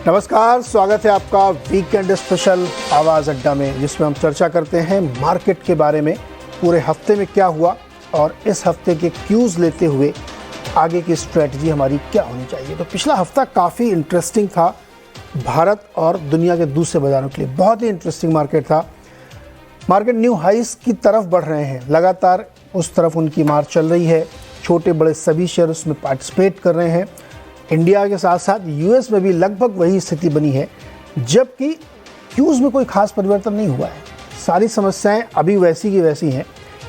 नमस्कार, स्वागत है आपका वीकेंड स्पेशल आवाज़ अड्डा में, जिसमें हम चर्चा करते हैं मार्केट के बारे में। पूरे हफ्ते में क्या हुआ और इस हफ्ते के क्यूज़ लेते हुए आगे की स्ट्रेटजी हमारी क्या होनी चाहिए। तो पिछला हफ्ता काफ़ी इंटरेस्टिंग था भारत और दुनिया के दूसरे बाज़ारों के लिए। बहुत ही इंटरेस्टिंग मार्केट था। मार्केट न्यू हाइस की तरफ बढ़ रहे हैं, लगातार उस तरफ उनकी मार्च चल रही है। छोटे बड़े सभी शेयर उसमें पार्टिसिपेट कर रहे हैं। इंडिया के साथ साथ यूएस में भी लगभग वही स्थिति बनी है, जबकि क्यूज़ में कोई खास परिवर्तन नहीं हुआ है। सारी समस्याएं अभी वैसी की वैसी हैं।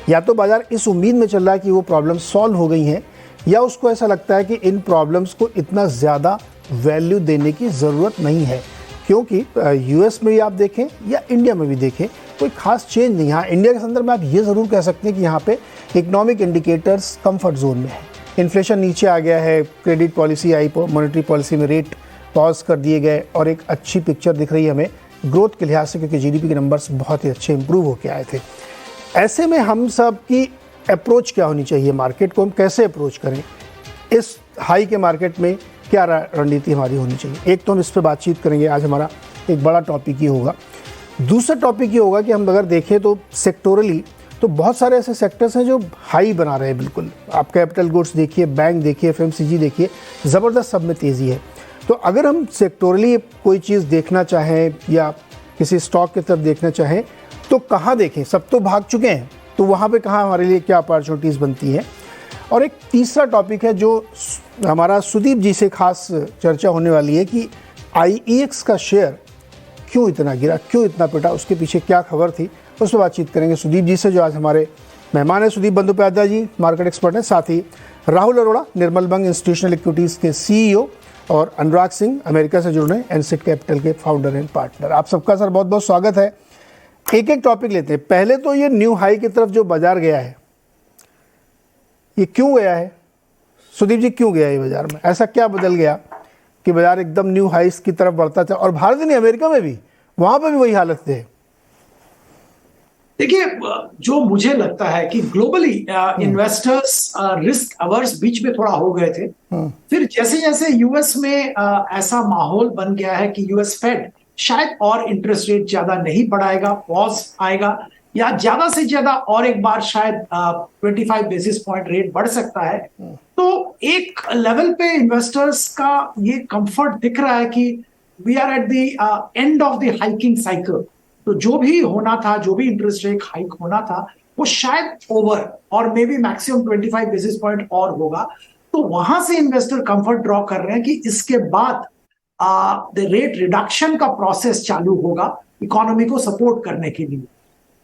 या तो बाजार इस उम्मीद में चल रहा है कि वो प्रॉब्लम सॉल्व हो गई हैं, या उसको ऐसा लगता है कि इन प्रॉब्लम्स को इतना ज़्यादा वैल्यू देने की ज़रूरत नहीं है, क्योंकि यूएस में भी आप देखें या इंडिया में भी देखें कोई खास चेंज नहीं। हाँ, इंडिया के संदर्भ में आप ये ज़रूर कह सकते हैं कि यहाँ पे इकोनॉमिक इंडिकेटर्स कंफर्ट जोन में है। इन्फ्लेशन नीचे आ गया है, क्रेडिट पॉलिसी आई, मॉनेटरी पॉलिसी में रेट पॉज कर दिए गए और एक अच्छी पिक्चर दिख रही है हमें ग्रोथ के लिहाज से, क्योंकि जीडीपी के नंबर्स बहुत ही अच्छे इंप्रूव होकर आए थे। ऐसे में हम सब की अप्रोच क्या होनी चाहिए, मार्केट को हम कैसे अप्रोच करें, इस हाई के मार्केट में क्या रणनीति हमारी होनी चाहिए। एक तो हम इस पर बातचीत करेंगे, आज हमारा एक बड़ा टॉपिक ही होगा। दूसरा टॉपिक ये होगा कि हम अगर देखें तो सेक्टोरली तो बहुत सारे ऐसे सेक्टर्स हैं जो हाई बना रहे हैं। बिल्कुल आप कैपिटल गुड्स देखिए, बैंक देखिए, एफएमसीजी देखिए, ज़बरदस्त सब में तेज़ी है। तो अगर हम सेक्टोरली कोई चीज़ देखना चाहें या किसी स्टॉक की तरफ देखना चाहें तो कहाँ देखें? सब तो भाग चुके हैं, तो वहाँ पे कहाँ हमारे लिए क्या अपॉर्चुनिटीज़ बनती हैं। और एक तीसरा टॉपिक है जो हमारा सुदीप जी से खास चर्चा होने वाली है कि आईईएक्स का शेयर क्यों इतना गिरा, क्यों इतना पिटा, उसके पीछे क्या खबर थी, उस पर बातचीत करेंगे सुदीप जी से, जो आज हमारे मेहमान हैं। सुदीप बंदोपाध्याय जी मार्केट एक्सपर्ट हैं, साथ ही राहुल अरोड़ा निर्मल बंग इंस्टीट्यूशनल इक्विटीज़ के सीईओ और अनुराग सिंह अमेरिका से जुड़े एनसिट कैपिटल के फाउंडर एंड पार्टनर। आप सबका सर बहुत बहुत स्वागत है। एक एक टॉपिक लेते हैं। पहले तो ये न्यू हाई की तरफ जो बाजार गया है, ये क्यों गया है सुदीप जी? क्यों गया ये बाजार में? ऐसा क्या बदल गया कि बाजार एकदम न्यू हाइस की तरफ बढ़ता था? और भारत नहीं, अमेरिका में भी, वहां पर भी वही हालत थे। देखिए, जो मुझे लगता है कि ग्लोबली इन्वेस्टर्स रिस्क अवर्स बीच में थोड़ा हो गए थे। फिर जैसे जैसे यूएस में ऐसा माहौल बन गया है कि यूएस फेड शायद और इंटरेस्ट रेट ज्यादा नहीं बढ़ाएगा, पॉज आएगा, या ज्यादा से ज्यादा और एक बार शायद 25 बेसिस पॉइंट रेट बढ़ सकता है। तो एक लेवल पे इन्वेस्टर्स का ये कंफर्ट दिख रहा है कि we are at the end of the hiking cycle. तो जो भी होना था, जो भी इंटरेस्ट रेट हाइक होना था, वो शायद ओवर और may be maximum 25 basis point और होगा। तो वहां से इन्वेस्टर कंफर्ट ड्रॉ कर रहे हैं कि इसके बाद द रेट रिडक्शन का प्रोसेस चालू होगा इकोनॉमी को सपोर्ट करने के लिए।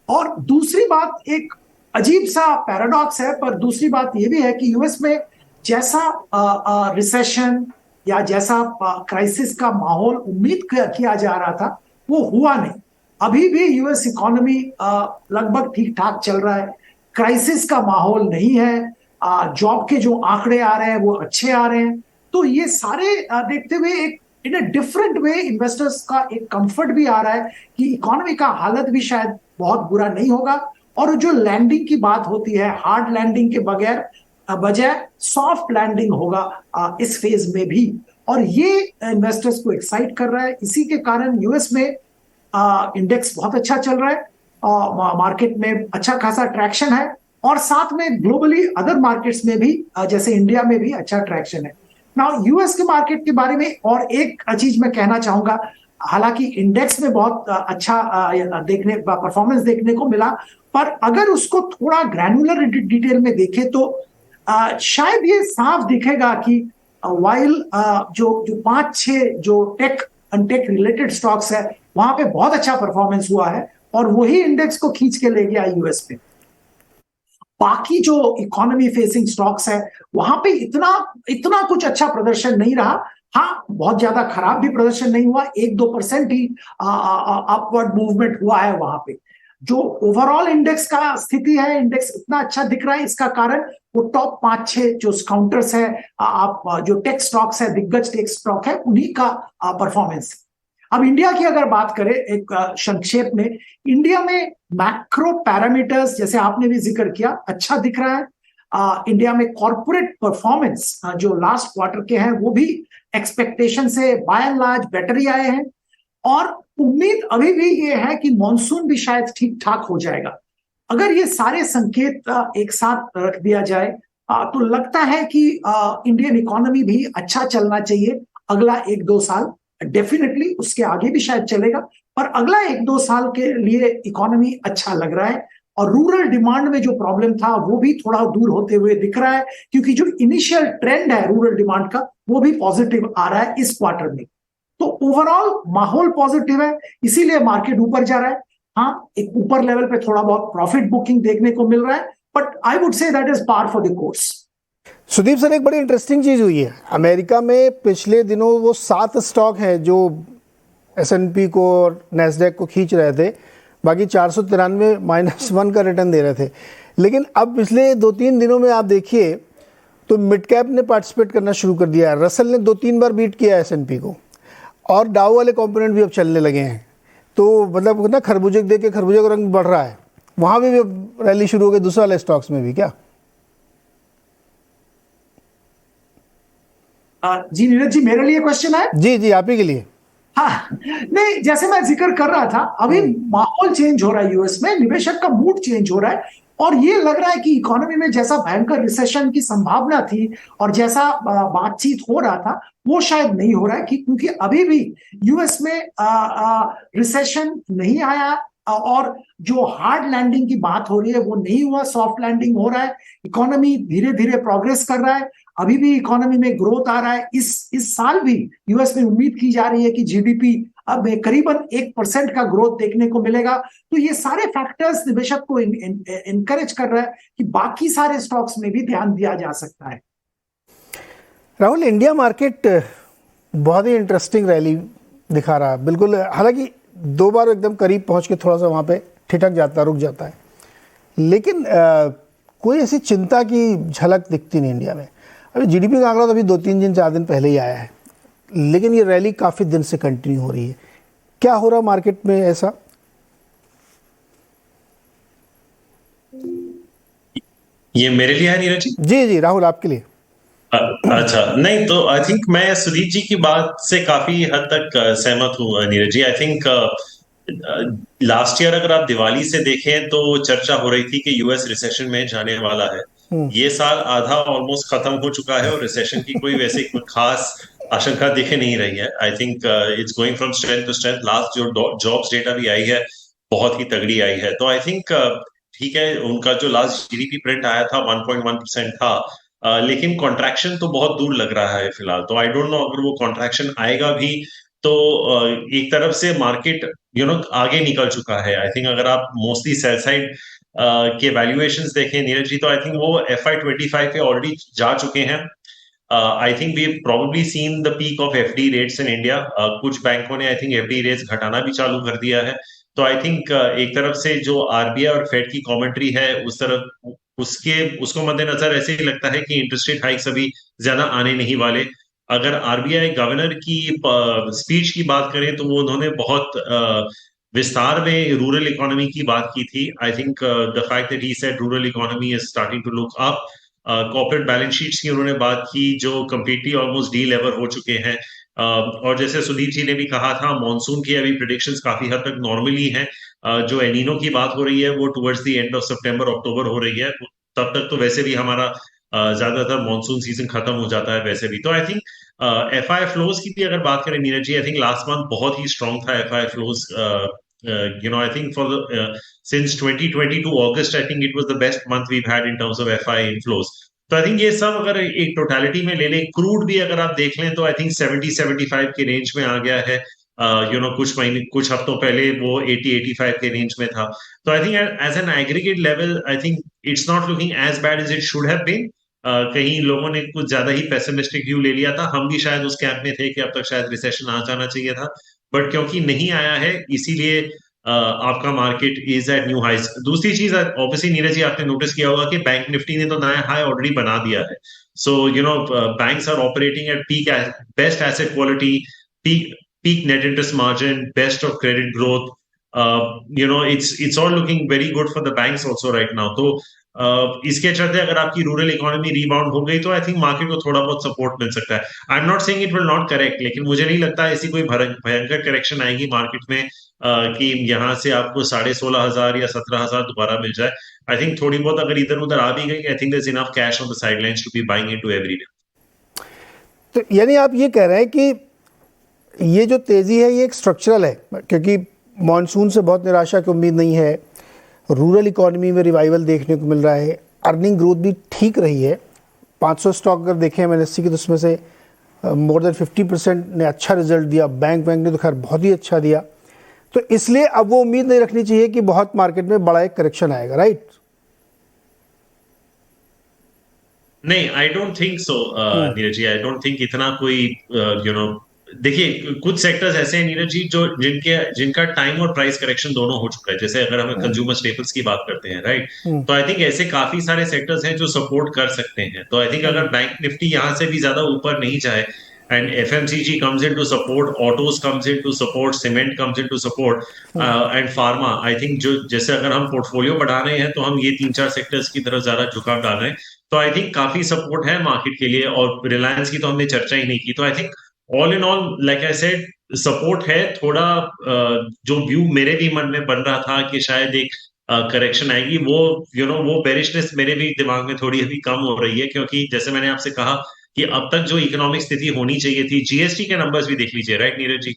और दूसरी बात, एक अजीब सा पैराडॉक्स है, पर दूसरी बात यह भी है कि यूएस में जैसा रिसेशन या जैसा क्राइसिस का माहौल उम्मीद किया जा रहा था, वो हुआ नहीं। अभी भी यूएस इकोनॉमी लगभग ठीक ठाक चल रहा है, क्राइसिस का माहौल नहीं है, जॉब के जो आंकड़े आ रहे हैं वो अच्छे आ रहे हैं। तो ये सारे देखते हुए एक इन अ डिफरेंट वे इन्वेस्टर्स का एक कंफर्ट भी आ रहा है कि इकोनॉमी का हालत भी शायद बहुत बुरा नहीं होगा। और जो लैंडिंग की बात होती है, हार्ड लैंडिंग के बजाय सॉफ्ट लैंडिंग होगा इस फेज में भी, और ये इन्वेस्टर्स को एक्साइट कर रहा है। इसी के कारण यूएस में इंडेक्स बहुत अच्छा चल रहा है, मार्केट में अच्छा खासा ट्रैक्शन है, और साथ में ग्लोबली अदर मार्केट्स में भी जैसे इंडिया में भी अच्छा ट्रैक्शन है। नाउ यूएस के मार्केट के बारे में और एक चीज मैं कहना चाहूंगा। हालांकि इंडेक्स में बहुत अच्छा परफॉर्मेंस देखने को मिला, पर अगर उसको थोड़ा ग्रैनुलर डिटेल में देखें तो शायद ये साफ दिखेगा कि वाइल जो 5-6 जो टेक अनटेक रिलेटेड स्टॉक्स है, वहां पे बहुत अच्छा परफॉर्मेंस हुआ है और वही इंडेक्स को खींच के ले गया यूएस पे। बाकी जो इकोनॉमी फेसिंग स्टॉक्स है, वहां पे इतना कुछ अच्छा प्रदर्शन नहीं रहा। हाँ, बहुत ज्यादा खराब भी प्रदर्शन नहीं हुआ, 1-2% ही अपवर्ड मूवमेंट हुआ है वहां पे। जो ओवरऑल इंडेक्स का स्थिति है, इंडेक्स इतना अच्छा दिख रहा है, इसका कारण वो टॉप 5-6 जो काउंटर्स है, आप जो टेक स्टॉक्स है, दिग्गज टेक स्टॉक है, उन्हीं का परफॉर्मेंस। अब इंडिया की अगर बात करें एक संक्षेप में, इंडिया में मैक्रो पैरामीटर्स जैसे आपने भी जिक्र किया अच्छा दिख रहा है। इंडिया में कॉर्पोरेट परफॉर्मेंस जो लास्ट क्वार्टर के हैं वो भी एक्सपेक्टेशन से बाय एंड लार्ज बेटर ही आए हैं, और उम्मीद अभी भी ये है कि मॉनसून भी शायद ठीक ठाक हो जाएगा। अगर ये सारे संकेत एक साथ रख दिया जाए तो लगता है कि इंडियन इकोनॉमी भी अच्छा चलना चाहिए अगला 1-2 साल। डेफिनेटली उसके आगे भी शायद चलेगा, पर अगला 1-2 साल के लिए इकोनॉमी अच्छा लग रहा है। और रूरल डिमांड में जो प्रॉब्लम था वो भी थोड़ा दूर होते हुए दिख रहा है, क्योंकि जो इनिशियल ट्रेंड है रूरल डिमांड का वो भी पॉजिटिव आ रहा है इस क्वार्टर में। तो ओवरऑल माहौल पॉजिटिव है, इसीलिए मार्केट ऊपर जा रहा है। हाँ, एक ऊपर लेवल पे थोड़ा बहुत प्रॉफिट बुकिंग देखने को मिल रहा है, but I would say that is par for the course. Sudeep sir, एक बड़ी इंटरेस्टिंग चीज हुई है अमेरिका में पिछले दिनों। वो 7 स्टॉक हैं जो S&P को और नैस्डैक को खींच रहे थे, बाकी 493 -1 का रिटर्न दे रहे थे। लेकिन अब पिछले 2-3 दिनों में आप देखिए तो मिड कैप ने पार्टिसिपेट करना शुरू कर दिया है। रसल ने 2-3 बार बीट किया S&P को, और डाउ वाले कंपोनेंट भी अब चलने लगे हैं। तो मतलब ना, खरबूजे देख के खरबूजे का रंग बढ़ रहा है, वहाँ भी रैली शुरू हो गई दूसरे वाले स्टॉक्स में भी क्या? जी नीरज जी, मेरे लिए क्वेश्चन है? जी जी, आप ही के लिए। हाँ, नहीं, जैसे मैं जिक्र कर रहा था, अभी माहौल चेंज हो रहा है यूएस में, निवेशक का मूड चेंज हो रहा है, और ये लग रहा है कि इकोनॉमी में जैसा भयंकर रिसेशन की संभावना थी और जैसा बातचीत हो रहा था वो शायद नहीं हो रहा है, क्योंकि अभी भी यूएस में रिसेशन नहीं आया, और जो हार्ड लैंडिंग की बात हो रही है वो नहीं हुआ, सॉफ्ट लैंडिंग हो रहा है। इकोनॉमी धीरे धीरे प्रोग्रेस कर रहा है, अभी भी इकोनॉमी में ग्रोथ आ रहा है। इस साल भी यूएस में उम्मीद की जा रही है कि जीडीपी अब करीबन 1% का ग्रोथ देखने को मिलेगा। तो ये सारे फैक्टर्स निवेशक को इनकरेज कर रहा है कि बाकी सारे स्टॉक्स में भी ध्यान दिया जा सकता है। राहुल, इंडिया मार्केट बहुत ही इंटरेस्टिंग रैली दिखा रहा है बिल्कुल। हालांकि 2 बार एकदम करीब पहुंच के थोड़ा सा वहाँ पे ठिठक जाता, रुक जाता है, लेकिन कोई ऐसी चिंता की झलक दिखती नहीं इंडिया में। अभी जीडीपी का आंकड़ा तो अभी 2-3 दिन 4 दिन पहले ही आया है, लेकिन ये रैली काफ़ी दिन से कंटिन्यू हो रही है। क्या हो रहा मार्केट में ऐसा? ये मेरे लिए है नीरज जी? जी जी राहुल, आपके लिए। अच्छा, नहीं तो आई थिंक मैं सुदीप जी की बात से काफी हद तक सहमत हूँ Neeraj ji. I think last year अगर आप दिवाली से देखें तो चर्चा हो रही थी कि यूएस रिसेशन में जाने वाला है। ये साल आधा ऑलमोस्ट खत्म हो चुका है और रिसेशन की कोई वैसे कोई खास आशंका दिखे नहीं रही है। I think it's going from strength to strength. Last जो जॉब्स डेटा भी आई है बहुत ही तगड़ी आई है। तो आई थिंक ठीक है, उनका जो लास्ट जीडीपी प्रिंट आया था 1.1% था, लेकिन कॉन्ट्रैक्शन तो बहुत दूर लग रहा है फिलहाल। तो आई डोंट नो अगर वो कॉन्ट्रैक्शन आएगा भी तो एक तरफ से मार्केट आगे निकल चुका है। आई थिंक अगर आप मोस्टली सेल साइड के वैल्यूएशंस देखें नीरज जी, तो आई थिंक वो FY25 पे ऑलरेडी जा चुके हैं। I think we probably seen the peak of FD rates in India. कुछ बैंकों ने आई थिंक एफडी रेट्स घटाना भी चालू कर दिया है। तो आई थिंक एक तरफ से जो आरबीआई और फेड की कमेंट्री है उस तरफ उसको मद्देनजर ऐसे ही लगता है कि इंटरेस्ट रेट हाइक्स अभी ज्यादा आने नहीं वाले। अगर आरबीआई गवर्नर की स्पीच की बात करें तो वो उन्होंने बहुत विस्तार में रूरल इकोनॉमी की बात की थी। I think the fact that he said rural economy is starting to look up. Corporate balance sheets की उन्होंने बात की जो कंप्लीटली ऑलमोस्ट डी लेवर हो चुके हैं। और जैसे सुदीप जी ने भी कहा था, मॉनसून की अभी प्रेडिक्शंस काफी हद तक नॉर्मली हैं। जो एलिनो की बात हो रही है वो टुवर्ड्स द एंड ऑफ सितंबर अक्टूबर हो रही है। तब तक तो वैसे भी हमारा ज्यादातर मॉनसून सीजन खत्म हो जाता है वैसे भी। तो आई थिंक एफआई फ्लोज की भी अगर बात करें Neeraj ji, I think last month बहुत ही स्ट्रॉन्ग था FI flows. I think since 2022 August, I think it was the best month we've had in terms of FI inflows. तो आई थिंक ये सब अगर एक टोटलिटी में ले लें, क्रूड भी अगर आप देख लें तो आई थिंक 70-75 के रेंज में आ गया है। कुछ हफ्तों पहले वो 80-85 के रेंज में था। तो I think as an aggregate level I think it's not looking as bad as it should have been. कहीं लोगों ने कुछ ज्यादा ही पेसिमिस्टिक व्यू ले लिया था। हम भी शायद उस कैंप में थे कि अब तक शायद रिसेशन आ जाना चाहिए था, बट क्योंकि नहीं आया है इसीलिए आपका market is at new highs. दूसरी चीज ऑब्वियसली नीरज जी आपने नोटिस किया होगा कि बैंक निफ्टी ने तो नया हाई ऑलरेडी बना दिया है। So banks are operating at peak best asset quality, peak net interest margin, best of credit growth. It's all looking very good for the banks also right now. तो इसके चलते अगर आपकी रूरल इकोनॉमी रिबाउंड हो गई तो I think market को थोड़ा बहुत सपोर्ट मिल सकता है. I am not saying it will not correct, लेकिन मुझे नहीं लगता ऐसी कोई भयंकर करेक्शन आएगी मार्केट में कि यहाँ से आपको 16,500 या 17,000 दोबारा मिल जाए. आई थिंक थोड़ी बहुत अगर इधर उधर आ भी गई, I think there is enough cash on the sidelines to be buying into every day. तो यानी आप ये कह रहे हैं कि ये जो तेज़ी है ये एक स्ट्रक्चरल है, क्योंकि मॉनसून से बहुत निराशा की उम्मीद नहीं है, रूरल इकोनॉमी में रिवाइवल देखने को मिल रहा है, अर्निंग ग्रोथ भी ठीक रही है. 500 स्टॉक अगर देखें एमएनएससी की तो उसमें से मोर देन 50% ने अच्छा रिजल्ट दिया. बैंक ने तो खैर बहुत ही अच्छा दिया. तो इसलिए अब वो उम्मीद नहीं रखनी चाहिए कि बहुत मार्केट में बड़ा एक करेक्शन आएगा, राइट? नहीं, I don't think so Neeraj ji. I don't think इतना कोई देखिए कुछ सेक्टर्स ऐसे हैं नीरज जी जो जिनका टाइम और प्राइस करेक्शन दोनों हो चुका है. जैसे अगर हम कंज्यूमर स्टेपल्स की बात करते हैं, राइट, तो आई थिंक ऐसे काफी सारे सेक्टर्स हैं जो सपोर्ट कर सकते हैं. तो आई थिंक अगर बैंक निफ्टी यहाँ से भी ज्यादा ऊपर नहीं जाए and FMCG comes in to support, autos comes in to support, cement comes in to support, and pharma. I think जो जैसे अगर हम पोर्टफोलियो बढ़ा रहे हैं तो हम ये 3-4 सेक्टर्स की तरफ ज्यादा झुकाव डाल रहे हैं. तो आई थिंक काफी सपोर्ट है मार्केट के लिए. और रिलायंस की तो हमने चर्चा ही नहीं की. तो I think all in all like I said support है. थोड़ा जो व्यू मेरे भी मन में बन रहा था कि शायद एक करेक्शन आएगी, वो वो बेरिशनेस मेरे भी दिमाग में थोड़ी अभी कम हो रही है. क्योंकि जैसे मैंने आपसे कहा कि अब तक जो इकोनॉमिक स्थिति होनी चाहिए थी, जीएसटी के नंबर्स भी देख लीजिए, right Neeraj ji,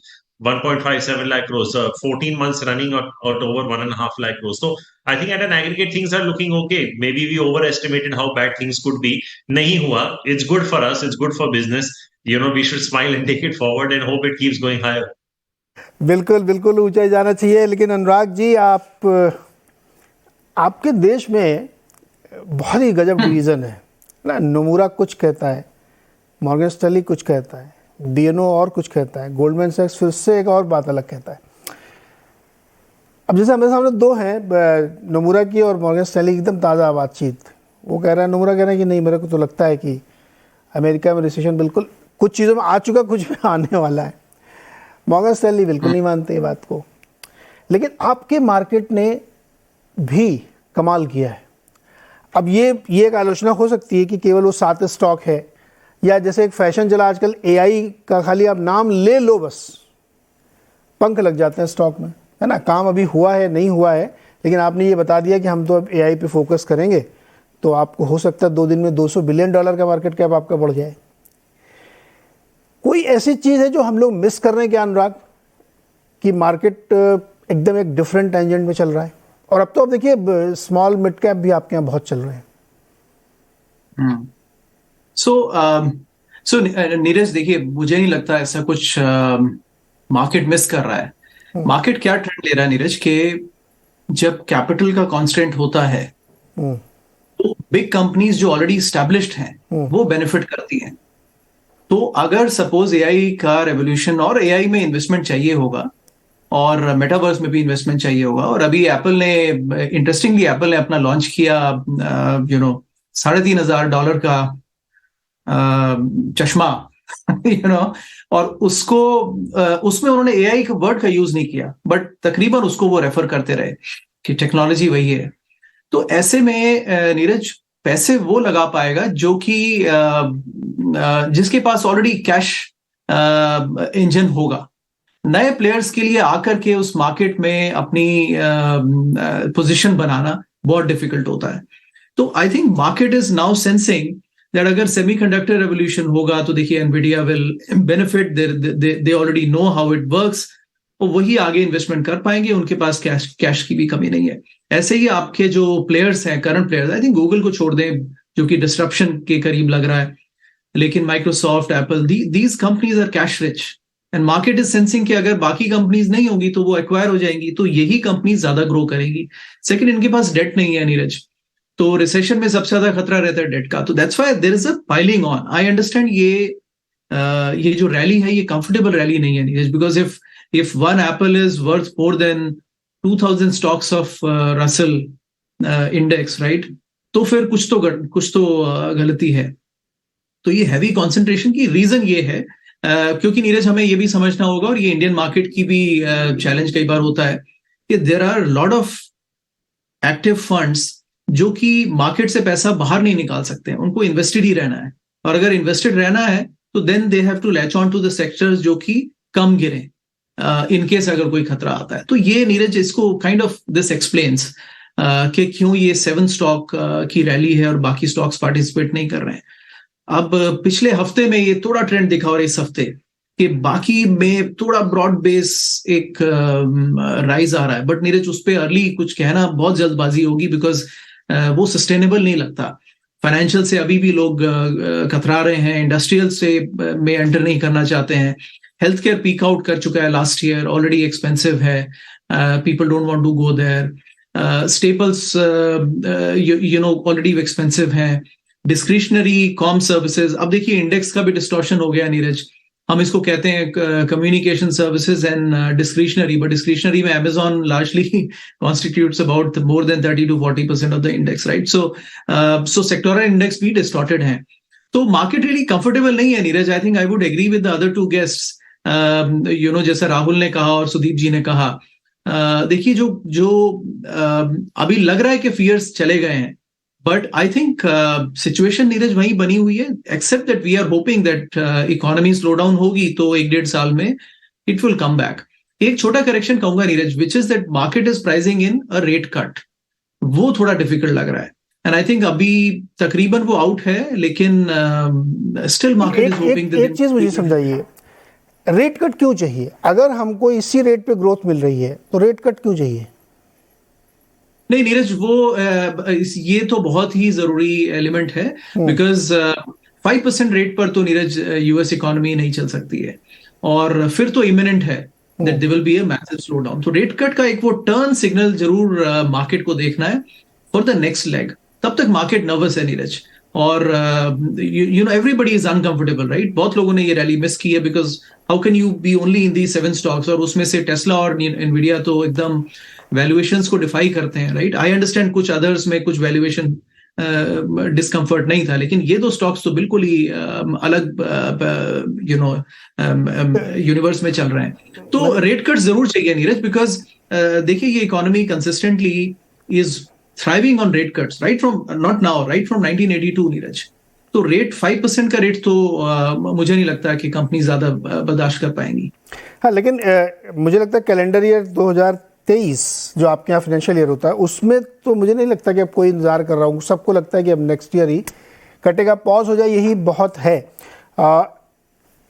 1.57 lakh crore, 14 months running at over 1.5 lakh crores. So I think at an aggregate things are looking okay. Maybe we overestimated how bad things could be. नहीं हुआ. It's good for us. It's good for business. We should smile and take it forward and hope it keeps going higher. बिल्कुल बिल्कुल ऊंचाई जाना चाहिए. लेकिन अनुराग जी, आपके देश में बहुत ही गजब डिवीज़न है ना. नोमुरा कुछ कहता है, मॉर्गन स्टैनली कुछ कहता है, डीएनओ और कुछ कहता है, गोल्डमैन सैक्स फिर से एक और बात अलग कहता है. अब जैसे हमारे सामने दो हैं, नोमुरा की और मॉर्गन स्टैनली की एकदम ताज़ा बातचीत. वो कह रहा है, नोमुरा कह रहा है कि नहीं, मेरे को तो लगता है कि अमेरिका में रिसेशन बिल्कुल कुछ चीज़ों में आ चुका, कुछ में आने वाला है. मॉर्गन स्टैनली बिल्कुल नहीं मानते ये बात को. लेकिन आपके मार्केट ने भी कमाल किया है. अब ये एक आलोचना हो सकती है कि केवल वो 7 स्टॉक है, या जैसे एक फैशन चला आजकल एआई का, खाली आप नाम ले लो बस पंख लग जाते हैं स्टॉक में, है ना. काम अभी हुआ है नहीं हुआ है, लेकिन आपने ये बता दिया कि हम तो अब एआई पे फोकस करेंगे, तो आपको हो सकता है 2 दिन में $200 बिलियन का मार्केट कैप आपका बढ़ जाए. कोई ऐसी चीज़ है जो हम लोग मिस कर रहे हैं क्या अनुराग, कि मार्केट एकदम एक डिफरेंट टेंजेंट में चल रहा है? और अब तो आप देखिए स्मॉल मिड कैप भी आपके यहाँ बहुत चल रहे हैं. सो नीरज, देखिए मुझे नहीं लगता ऐसा कुछ मार्केट मिस कर रहा है. मार्केट क्या ट्रेंड ले रहा है नीरज, के जब कैपिटल का कांस्टेंट होता है तो बिग कंपनीज जो ऑलरेडी एस्टैब्लिश्ड हैं वो बेनिफिट करती हैं. तो अगर सपोज एआई का रेवोल्यूशन और एआई में इन्वेस्टमेंट चाहिए होगा और मेटावर्स में भी इन्वेस्टमेंट चाहिए होगा, और अभी एप्पल ने इंटरेस्टिंगली एप्पल ने अपना लॉन्च किया $3,500 का चश्मा और उसको उसमें उन्होंने एआई के वर्ड का यूज नहीं किया, बट तकरीबन उसको वो रेफर करते रहे कि टेक्नोलॉजी वही है. तो ऐसे में नीरज पैसे वो लगा पाएगा जो कि जिसके पास ऑलरेडी कैश इंजन होगा. नए प्लेयर्स के लिए आकर के उस मार्केट में अपनी पोजीशन बनाना बहुत डिफिकल्ट होता है. तो I think market is now sensing that अगर सेमीकंडक्टर रेवोल्यूशन होगा तो देखिए Nvidia will benefit, they already know how it works, और वही आगे इन्वेस्टमेंट कर पाएंगे. उनके पास कैश की भी कमी नहीं है. ऐसे ही आपके जो प्लेयर्स हैं, current players, I think Google को छोड़ दें जो कि डिस्ट्रप्शन के करीब लग रहा है, लेकिन Microsoft, Apple, these companies are cash rich and market is sensing कि अगर बाकी कंपनीज नहीं होगी तो वो एक्वायर हो जाएंगी, तो यही कंपनीज ज्यादा ग्रो करेंगी. सेकंड, इनके पास डेट नहीं है नीरज, तो रिसेशन में सबसे ज्यादा खतरा रहता है डेट का. तो that's why there is a piling on. I understand ये जो रैली है ये कंफर्टेबल रैली नहीं है Neeraj, because if one Apple is worth more than 2,000 stocks of Russell index, right? तो फिर कुछ तो गलती है. तो ये हैवी कंसंट्रेशन की रीजन ये है क्योंकि नीरज हमें ये भी समझना होगा, और ये इंडियन मार्केट की भी चैलेंज कई बार होता है, कि there are lot of active funds जो कि मार्केट से पैसा बाहर नहीं निकाल सकते हैं, उनको इन्वेस्टेड ही रहना है, और अगर इन्वेस्टेड रहना है तो then they have to latch on to the sectors जो कि कम गिरे इन केस अगर कोई खतरा आता है। तो ये नीरज, इसको काइंड ऑफ दिस एक्सप्लेन्स कि क्यों ये 7 स्टॉक की रैली है और बाकी स्टॉक्स पार्टिसिपेट नहीं कर रहे हैं। अब पिछले हफ्ते में ये थोड़ा ट्रेंड दिखा, और इस हफ्ते कि बाकी में थोड़ा ब्रॉड बेस एक राइज आ रहा है, बट नीरज उस पर अर्ली कुछ कहना बहुत जल्दबाजी होगी, बिकॉज वो सस्टेनेबल नहीं लगता। फाइनेंशियल से अभी भी लोग कतरा रहे हैं, इंडस्ट्रियल से में एंटर नहीं करना चाहते हैं, हेल्थ केयर पीक आउट कर चुका है लास्ट ईयर, ऑलरेडी एक्सपेंसिव है, people don't want to go there, staples you know already expensive है, डिस्क्रिशनरी कॉम सर्विसेज। अब देखिए इंडेक्स का भी डिस्टॉर्शन हो गया नीरज, हम इसको कहते हैं communication services and discretionary, but discretionary में Amazon largely constitutes about more than 30 to 40% of the index, right? So sectoral index भी डिस्टॉर्टेड है, तो मार्केट रियली कंफर्टेबल नहीं है Neeraj. I think I would agree with the other two guests, you know, जैसे राहुल ने कहा और सुदीप जी ने कहा। देखिए जो अभी लग रहा है कि फियर्स चले गए हैं, but I think situation Neeraj वही बनी हुई है, except that we are hoping that economy slow down होगी तो 1-1.5 साल में इट विल कम बैक। एक छोटा करेक्शन कहूंगा Neeraj, which is that market is pricing in a rate cut, वो थोड़ा डिफिकल्ट लग रहा है, एंड आई थिंक अभी तकरीबन वो आउट है, लेकिन स्टिल मार्केट इज होपिंग। एक चीज मुझे समझाइए, रेट कट क्यों चाहिए? अगर हमको इसी रेट पे ग्रोथ मिल रही है तो रेट कट क्यों चाहिए? नहीं नीरज, वो ये तो बहुत ही जरूरी एलिमेंट है, बिकॉज 5% रेट पर तो नीरज यूएस इकोनॉमी नहीं चल सकती है, और फिर तो इमिनेंट है that there will be a massive slow down. तो रेट कट का एक वो टर्न सिग्नल जरूर मार्केट को देखना है फॉर द नेक्स्ट लेग। तब तक मार्केट नर्वस है नीरज, और you know everybody is uncomfortable, right? बहुत लोगों ने ये रैली मिस की है, because how can you be only in the 7 stocks, और उसमें से टेस्ला और एनवीडिया तो एकदम वैल्यूएशंस को डिफाई करते हैं, राइट? आई अंडरस्टैंड कुछ अदर्स में कुछ वैल्यूएशन डिस्कंफर्ट नहीं था, लेकिन ये 2 स्टॉक्स तो बिल्कुल ही अलग यू नो यूनिवर्स में चल रहे हैं। तो रेट कट जरूर चाहिए नीरज, बिकॉज देखिए ये economy consistently is thriving on rate cuts right from not now, right from 1982 Neeraj. तो रेट 5% का रेट तो मुझे नहीं लगता कि कंपनी ज्यादा बर्दाश्त कर पाएंगी। हाँ, लेकिन मुझे लगता है कैलेंडर ईयर 2023 जो आपके यहाँ फाइनेंशियल ईयर होता है, उसमें तो मुझे नहीं लगता कि अब कोई इंतजार कर रहा हूँ, सबको लगता है कि अब नेक्स्ट ईयर ही कटेगा, पॉज हो जाए, यही बहुत है।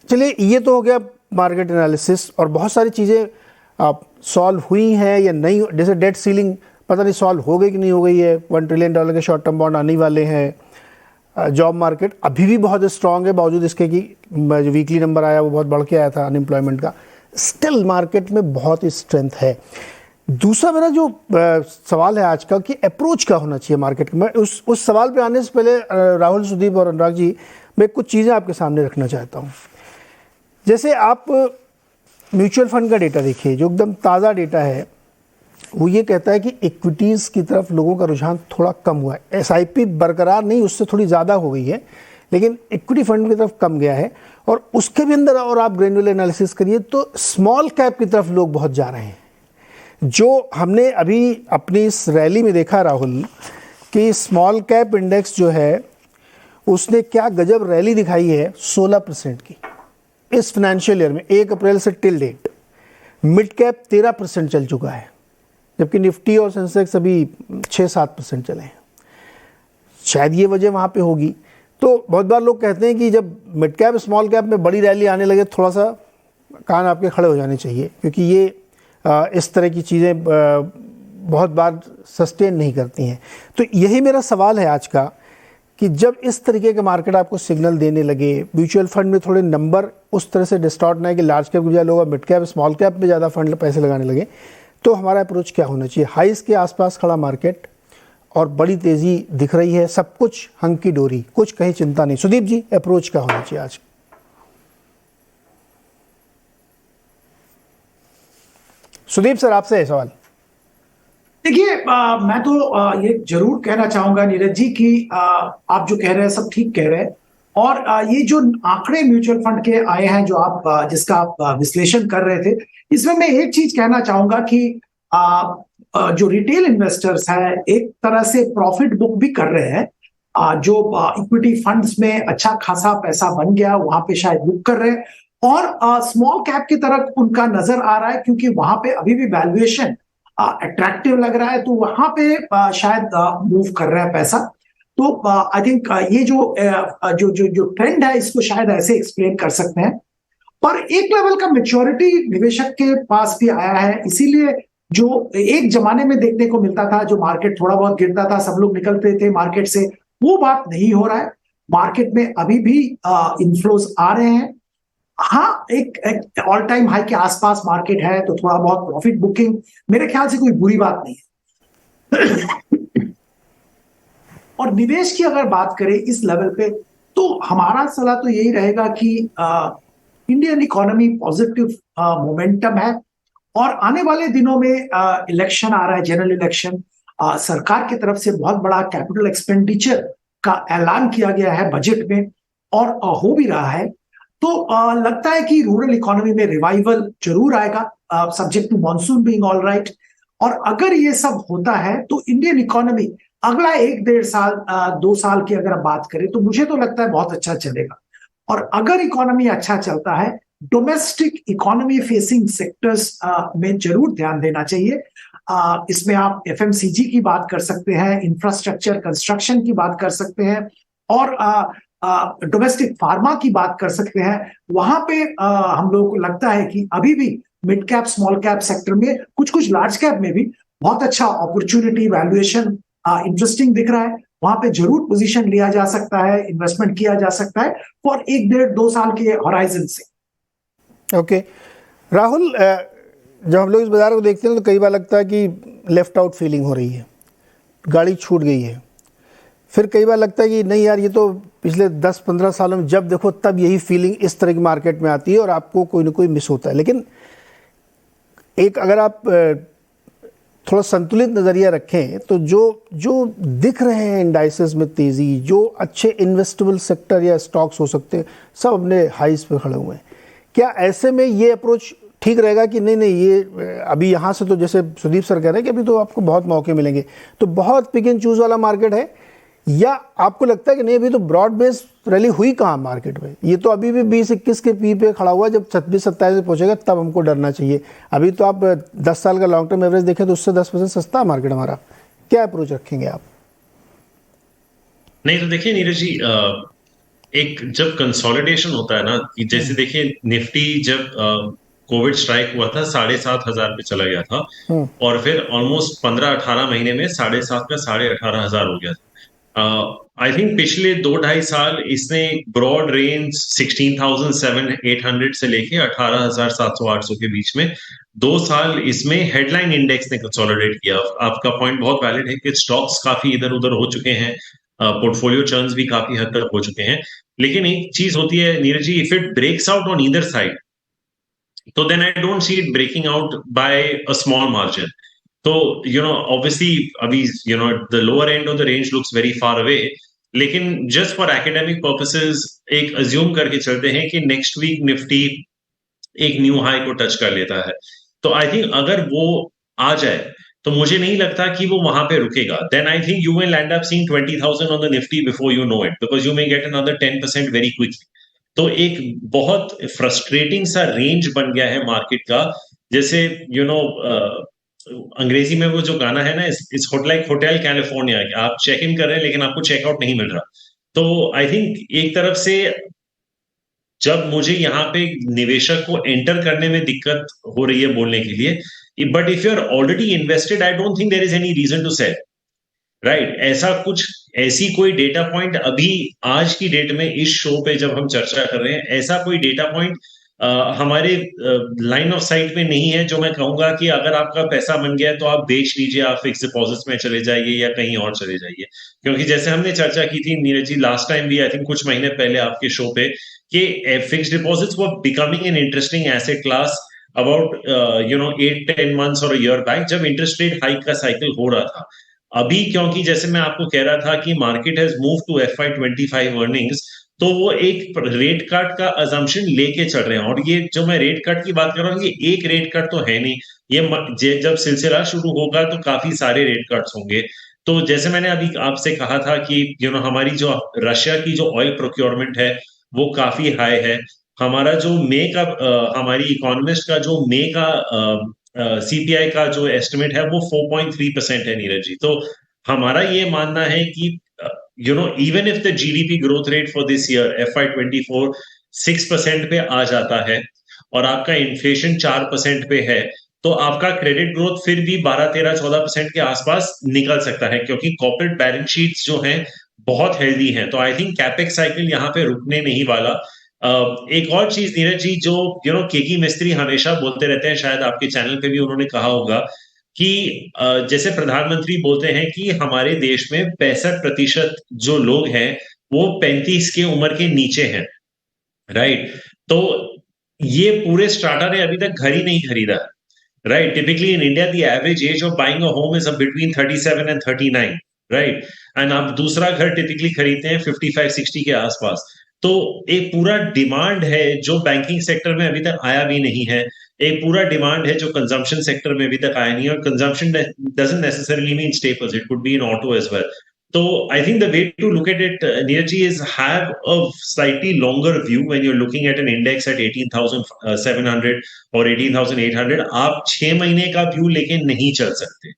चलिए, ये तो हो गया मार्केट एनालिसिस, और बहुत सारी चीज़ें सॉल्व हुई हैं या नहीं, जैसे डेट सीलिंग पता नहीं सॉल्व हो गई कि नहीं हो गई है, $1 ट्रिलियन के शॉर्ट टर्म बॉन्ड आने वाले हैं, जॉब मार्केट अभी भी बहुत स्ट्रांग है, बावजूद इसके कि जो वीकली नंबर आया वो बहुत बढ़ के आया था अनएम्प्लॉयमेंट का, स्टिल मार्केट में बहुत ही स्ट्रेंथ है। दूसरा मेरा जो सवाल है आज का कि अप्रोच क्या होना चाहिए मार्केट में, उस सवाल पे आने से पहले राहुल, सुदीप और अनुराग जी, मैं कुछ चीज़ें आपके सामने रखना चाहता हूँ। जैसे आप म्यूचुअल फंड का डेटा देखिए, जो एकदम ताज़ा डेटा है, वो ये कहता है कि इक्विटीज़ की तरफ लोगों का रुझान थोड़ा कम हुआ है। एसआईपी बरकरार नहीं, उससे थोड़ी ज़्यादा हो गई है, लेकिन इक्विटी फंड की तरफ कम गया है। और उसके भी अंदर और आप ग्रेनुलर एनालिसिस करिए तो स्मॉल कैप की तरफ लोग बहुत जा रहे हैं। जो हमने अभी अपनी इस रैली में देखा राहुल, कि स्मॉल कैप इंडेक्स जो है उसने क्या गजब रैली दिखाई है, 16% की इस फाइनेंशियल ईयर में, 1 अप्रैल से टिल डेट। मिड कैप 13% चल चुका है, जबकि निफ्टी और सेंसेक्स अभी 6-7% चले हैं। शायद ये वजह वहाँ पे होगी। तो बहुत बार लोग कहते हैं कि जब मिड कैप स्मॉल कैप में बड़ी रैली आने लगे, थोड़ा सा कान आपके खड़े हो जाने चाहिए, क्योंकि ये इस तरह की चीज़ें बहुत बार सस्टेन नहीं करती हैं। तो यही मेरा सवाल है आज का, कि जब इस तरीके के मार्केट आपको सिग्नल देने लगे, म्यूचुअल फंड में थोड़े नंबर उस तरह से डिस्टॉर्ट ना है कि लार्ज कैप के बजाय लोग मिड कैप स्मॉल कैप में ज़्यादा फंड पैसे लगाने लगे, तो हमारा अप्रोच क्या होना चाहिए? हाइस के आसपास खड़ा मार्केट और बड़ी तेज़ी दिख रही है, सब कुछ हंकी डोरी, कुछ कहीं चिंता नहीं। सुदीप जी, अप्रोच क्या होना चाहिए आज? सुदीप सर, आपसे है सवाल। देखिए, मैं तो ये जरूर कहना चाहूंगा नीरज जी कि आप जो कह रहे हैं सब ठीक कह रहे हैं, और ये जो आंकड़े म्यूचुअल फंड के आए हैं, जो आप जिसका आप विश्लेषण कर रहे थे, इसमें मैं एक चीज कहना चाहूंगा कि जो रिटेल इन्वेस्टर्स हैं एक तरह से प्रॉफिट बुक भी कर रहे हैं। जो इक्विटी फंड्स में अच्छा खासा पैसा बन गया वहां पे शायद बुक कर रहे हैं, और स्मॉल कैप की तरफ उनका नजर आ रहा है क्योंकि वहां पे अभी भी वैल्यूएशन अट्रैक्टिव लग रहा है, तो वहां पे शायद मूव कर रहा है पैसा। तो आई थिंक ये जो ट्रेंड है इसको शायद ऐसे एक्सप्लेन कर सकते हैं। पर एक लेवल का मैच्योरिटी निवेशक के पास भी आया है, इसीलिए जो एक जमाने में देखने को मिलता था, जो मार्केट थोड़ा बहुत गिरता था सब लोग निकलते थे मार्केट से, वो बात नहीं हो रहा है। मार्केट में अभी भी इनफ्लोज आ रहे हैं। हाँ, एक ऑल टाइम हाई के आसपास मार्केट है, तो थोड़ा बहुत प्रॉफिट बुकिंग मेरे ख्याल से कोई बुरी बात नहीं है। और निवेश की अगर बात करें इस लेवल पे, तो हमारा सलाह तो यही रहेगा कि इंडियन इकोनॉमी पॉजिटिव मोमेंटम है, और आने वाले दिनों में इलेक्शन आ रहा है, जनरल इलेक्शन, सरकार की तरफ से बहुत बड़ा कैपिटल एक्सपेंडिचर का ऐलान किया गया है बजट में, और हो भी रहा है। तो लगता है कि रूरल इकोनॉमी में रिवाइवल जरूर आएगा, subject to monsoon being all right. और अगर ये सब होता है तो इंडियन इकोनॉमी अगला 1-1.5 साल 2 साल की अगर बात करें तो मुझे तो लगता है बहुत अच्छा चलेगा। और अगर इकोनॉमी अच्छा चलता है, डोमेस्टिक इकोनॉमी फेसिंग सेक्टर्स में जरूर ध्यान देना चाहिए। इसमें आप एफएमसीजी की बात कर सकते हैं, इंफ्रास्ट्रक्चर कंस्ट्रक्शन की बात कर सकते हैं, और डोमेस्टिक फार्मा की बात कर सकते हैं। वहां पे हम लोगों को लगता है कि अभी भी mid cap small cap sector में, कुछ लार्ज कैप में भी बहुत अच्छा अपॉर्चुनिटी, वैल्यूएशन इंटरेस्टिंग दिख रहा है। वहां पे जरूर पोजीशन लिया जा सकता है, इन्वेस्टमेंट किया जा सकता है फॉर 1-1.5-2 साल के होराइजन से। ओके राहुल, जब हम लोग इस बाजार को देखते हैं तो कई बार लगता है कि लेफ्ट आउट फीलिंग हो रही है, गाड़ी छूट गई है। फिर कई बार लगता है कि नहीं यार, ये तो पिछले 10-15 सालों में जब देखो तब यही फीलिंग इस तरह की मार्केट में आती है और आपको कोई ना कोई मिस होता है। लेकिन एक अगर आप थोड़ा संतुलित नज़रिया रखें तो जो दिख रहे हैं इंडाइसेस में तेज़ी, जो अच्छे इन्वेस्टेबल सेक्टर या स्टॉक्स हो सकते हैं, सब अपने हाइस पे खड़े हुए हैं। क्या ऐसे में ये अप्रोच ठीक रहेगा कि नहीं ये अभी यहाँ से तो जैसे सुदीप सर कह रहे हैं कि अभी तो आपको बहुत मौके मिलेंगे, तो बहुत पिक एंड चूज वाला मार्केट है, या आपको लगता है कि नहीं अभी तो ब्रॉड बेस रैली हुई कहाँ मार्केट में, ये तो अभी भी 20-21 के पी पे खड़ा हुआ, जब 26-27 पे पहुंचेगा तब हमको डरना चाहिए। अभी तो आप 10 साल का लॉन्ग टर्म एवरेज देखें तो उससे 10% सस्ता है मार्केट हमारा। क्या अप्रोच रखेंगे आप? नहीं तो देखिए नीरज जी, एक जब कंसोलिडेशन होता है ना, जैसे देखिए निफ्टी जब कोविड स्ट्राइक हुआ था 7,500 पे चला गया था, और फिर ऑलमोस्ट 15-18 महीने में 7,500 का 18,500 हो गया था। आई थिंक पिछले 2-2.5 साल इसने ब्रॉड रेंज 16,700-800 से लेके 18,700-800 के बीच में 2 साल इसमें हेडलाइन इंडेक्स ने कंसोलिडेट किया। आपका पॉइंट बहुत वैलिड है कि स्टॉक्स काफी इधर उधर हो चुके हैं, पोर्टफोलियो टर्न्स भी काफी हद तक हो चुके हैं। लेकिन एक चीज होती है Neeraj ji, if it breaks out on either side, तो then I don't see it breaking out by a small margin. तो obviously अभी the lower end of the range looks very far away, लेकिन just for academic purposes एक assume करके चलते हैं कि next week Nifty एक न्यू हाई को टच कर लेता है, तो आई थिंक अगर वो आ जाए तो मुझे नहीं लगता कि वो वहां पे रुकेगा। Then I think you will end up seeing 20,000 on the Nifty before you know it, because you may get another 10% very quickly. तो एक बहुत फ्रस्ट्रेटिंग सा रेंज बन गया है मार्केट का। जैसे अंग्रेजी में वो जो गाना है ना, इट्स लाइक होटल कैलिफोर्निया, आप चेक इन कर रहे हैं लेकिन आपको चेकआउट नहीं मिल रहा। तो आई थिंक एक तरफ से जब मुझे यहाँ पे निवेशक को एंटर करने में दिक्कत हो रही है बोलने के लिए, but if you are already invested I don't think there is any reason to sell, right. ऐसी कोई डेटा पॉइंट अभी आज की डेट में इस शो पे जब हम चर्चा कर रहे हैं, ऐसा कोई डेटा पॉइंट हमारे लाइन ऑफ साइट में नहीं है जो मैं कहूंगा कि अगर आपका पैसा बन गया है तो आप बेच लीजिए, आप फिक्स डिपॉजिट्स में चले जाइए या कहीं और चले जाइए। क्योंकि जैसे हमने चर्चा की थी नीरज जी लास्ट टाइम भी, आई थिंक कुछ महीने पहले आपके शो पे, कि fix deposits were becoming an interesting asset class about 8-10 months और ईयर बैक, जब इंटरेस्ट रेट हाइक का साइकिल हो रहा था। अभी क्योंकि जैसे मैं आपको कह रहा था कि market has move to FY25 earnings, तो वो एक रेट कट का अजम्पशन लेके चल रहे हैं। और ये जो मैं रेट कट की बात कर रहा हूँ, ये एक रेट कट तो है नहीं, ये जब सिलसिला शुरू होगा तो काफी सारे रेट कट्स होंगे। तो जैसे मैंने अभी आपसे कहा था कि हमारी जो रशिया की जो ऑयल प्रोक्योरमेंट है वो काफी हाई है। हमारा जो हमारी इकोनॉमिस्ट का जो मई का सीपीआई का जो एस्टिमेट है वो 4.3% है नीरज जी। तो हमारा ये मानना है कि even if the GDP growth rate for this year FY24 6% पे आ जाता है और आपका इन्फ्लेशन 4% पे है, तो आपका क्रेडिट ग्रोथ फिर भी 12-13-14% के आसपास निकल सकता है, क्योंकि कॉर्पोरेट बैलेंस शीट्स जो हैं बहुत हेल्दी हैं। तो आई थिंक कैपेक्स साइकिल यहाँ पे रुकने नहीं वाला। एक और चीज नीरज जी, जो केकी मिस्त्री हमेशा बोलते रहते हैं, शायद आपके चैनल पे भी उन्होंने कहा होगा कि जैसे प्रधानमंत्री बोलते हैं कि हमारे देश में 65% जो लोग हैं वो 35 के उम्र के नीचे हैं, राइट। तो ये पूरे स्ट्राटा ने अभी तक घर ही नहीं खरीदा, right. Typically in India the average age of buying a home is between 37 and 39, right. And आप दूसरा घर टिपिकली खरीदते हैं 55-60 के आसपास। तो एक पूरा डिमांड है जो बैंकिंग सेक्टर में अभी तक आया भी नहीं है, एक पूरा डिमांड है जो कंजम्पशन सेक्टर में अभी तक आया नहीं है। और consumption doesn't necessarily mean staples, it could be in auto as well. तो I think the way to look at it Neeraj ji is have a slightly longer view when you are looking at an index at 18,700 और 18,800। आप 6 महीने का view लेके नहीं चल सकते,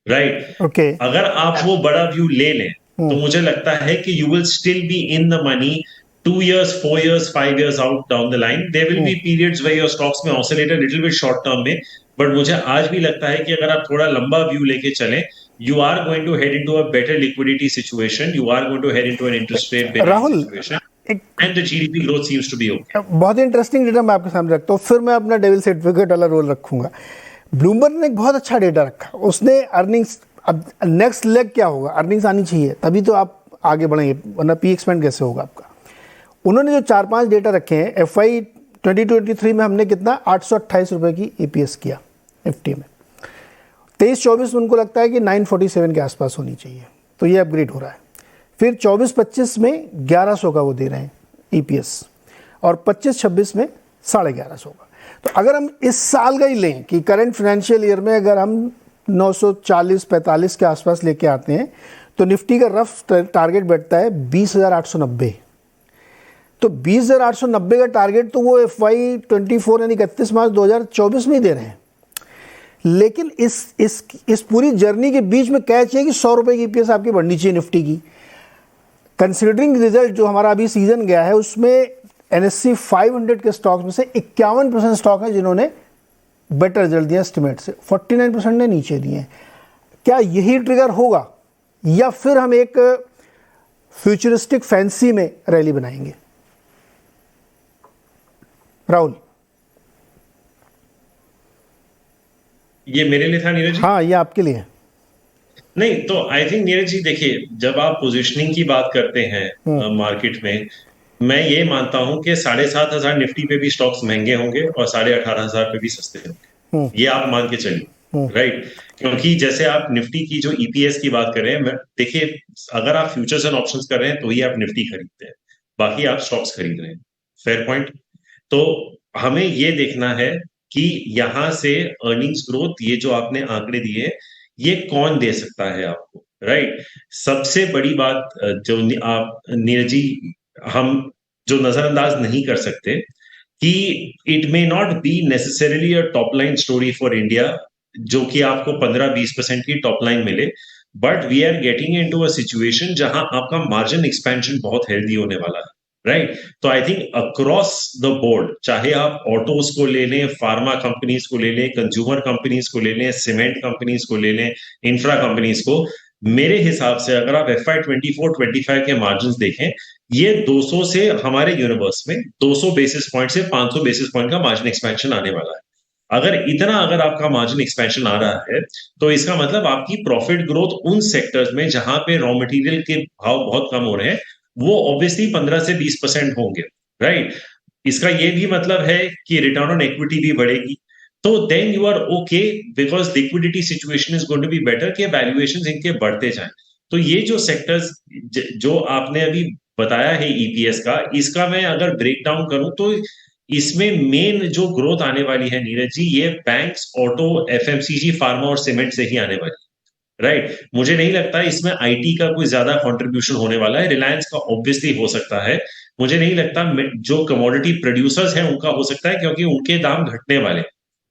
right. Okay. अगर आप वो बड़ा व्यू ले लें तो मुझे लगता है कि you will still be in the money 2 years, 4 years, 5 years out down the line. There will be periods where your stocks may oscillate a little bit short term में, but मुझे आज भी लगता है कि अगर आप थोड़ा लंबा व्यू लेके चलें, you are going to head into a better liquidity situation, you are going to head into an interest rate benefit situation, and the GDP growth seems to be okay. बहुत इंटरेस्टिंग डेटा मैं आपके सामने रखता हूँ, फिर मैं अपना devil advocate वाला रोल रखूंगा। ब्लूमबर्ग ने एक बहुत अच्छा डेटा रखा, उसने अर्निंग्स, अब नेक्स्ट लेग क्या होगा, अर्निंग्स आनी चाहिए तभी तो आप आगे बढ़ेंगे, वरना पी एक्सपेंड कैसे होगा आपका। उन्होंने जो 4-5 डेटा रखे हैं, FY 2023 में हमने कितना 828 रुपये की EPS किया निफ्टी में, 23-24 में उनको लगता है कि 947 के आसपास होनी चाहिए, तो ये अपग्रेड हो रहा है। फिर 24-25 में 1100 का वो दे रहे हैं EPS, और 25-26 में 1150 का। तो अगर हम इस साल का ही लें कि करंट फाइनेंशियल ईयर में अगर हम 940-45 के आसपास लेके आते हैं, तो निफ्टी का रफ टारगेट बैठता है 20,890। तो 20,890 का टारगेट तो वो FY 24 यानी 31 मार्च 2024 में ही दे रहे हैं। लेकिन इस पूरी जर्नी के बीच में कैच है कि 100 रुपये की EPS आपकी बढ़नी चाहिए निफ्टी की। कंसिडरिंग रिजल्ट जो हमारा अभी सीजन गया है, उसमें NSE 500 के स्टॉक्स में से 51% स्टॉक है जिन्होंने बेटर रिजल्ट दिया एस्टिमेट से, 49% ने नीचे दिए हैं। क्या यही ट्रिगर होगा या फिर हम एक फ्यूचरिस्टिक फैंसी में रैली बनाएंगे? राहुल, ये मेरे लिए था नीरज जी? हाँ, ये आपके लिए। नहीं तो आई थिंक नीरज जी देखिए, जब आप पोजीशनिंग की बात करते हैं मार्केट में, मैं ये मानता हूं कि 7,500 निफ्टी पे भी स्टॉक्स महंगे होंगे और 18,500 पे भी सस्ते होंगे, ये आप मान के चलिए, राइट। क्योंकि जैसे आप निफ्टी की जो EPS की बात कर रहे हैं, देखिए अगर आप फ्यूचर्स एंड ऑप्शंस कर रहे हैं तो ही आप निफ्टी खरीदते हैं, बाकी आप स्टॉक्स खरीद रहे हैं, फेयर पॉइंट। तो हमें ये देखना है कि यहां से अर्निंग्स ग्रोथ, ये जो आपने आंकड़े दिए, ये कौन दे सकता है आपको, राइट। सबसे बड़ी बात जो आप नीरज जी, हम जो नजरअंदाज नहीं कर सकते कि it may not be necessarily a top line story for India जो कि आपको 15-20% की टॉप लाइन मिले, but we are getting into a situation जहां आपका मार्जिन एक्सपेंशन बहुत हेल्दी होने वाला है, राइट। तो I think across the board, चाहे आप ऑटोज को ले लें, फार्मा कंपनीज को ले लें, कंज्यूमर कंपनीज को ले लें, सीमेंट कंपनीज को ले लें, इंफ्रा कंपनीज को, मेरे हिसाब से अगर आप FY 24-25 के मार्जिन देखें, ये 200 से हमारे यूनिवर्स में 200 बेसिस पॉइंट से 500 बेसिस पॉइंट का मार्जिन एक्सपेंशन आने वाला है। अगर आपका मार्जिन एक्सपेंशन आ रहा है, तो इसका मतलब आपकी प्रॉफिट ग्रोथ उन सेक्टर्स में जहां पे रॉ मटेरियल के भाव बहुत कम हो रहे हैं, वो ऑब्वियसली 15 से 20% होंगे, राइट। इसका ये भी मतलब है कि रिटर्न ऑन इक्विटी भी बढ़ेगी, तो then you are okay, because liquidity situation is going to be better, कि वैल्यूएशंस इनके बढ़ते जाएं। तो ये जो सेक्टर्स जो आपने अभी बताया है ईपीएस का, इसका मैं अगर ब्रेक डाउन करूं तो इसमें मेन जो ग्रोथ आने वाली है नीरज जी, ये बैंक्स, ऑटो, एफएमसीजी, फार्मा और सीमेंट से ही आने वाली, राइट। मुझे नहीं लगता इसमें आईटी का कोई ज्यादा कंट्रीब्यूशन होने वाला है। रिलायंस का ऑब्वियसली हो सकता है, मुझे नहीं लगता जो कमोडिटी प्रोड्यूसर्स हैं उनका हो सकता है, क्योंकि उनके दाम घटने वाले,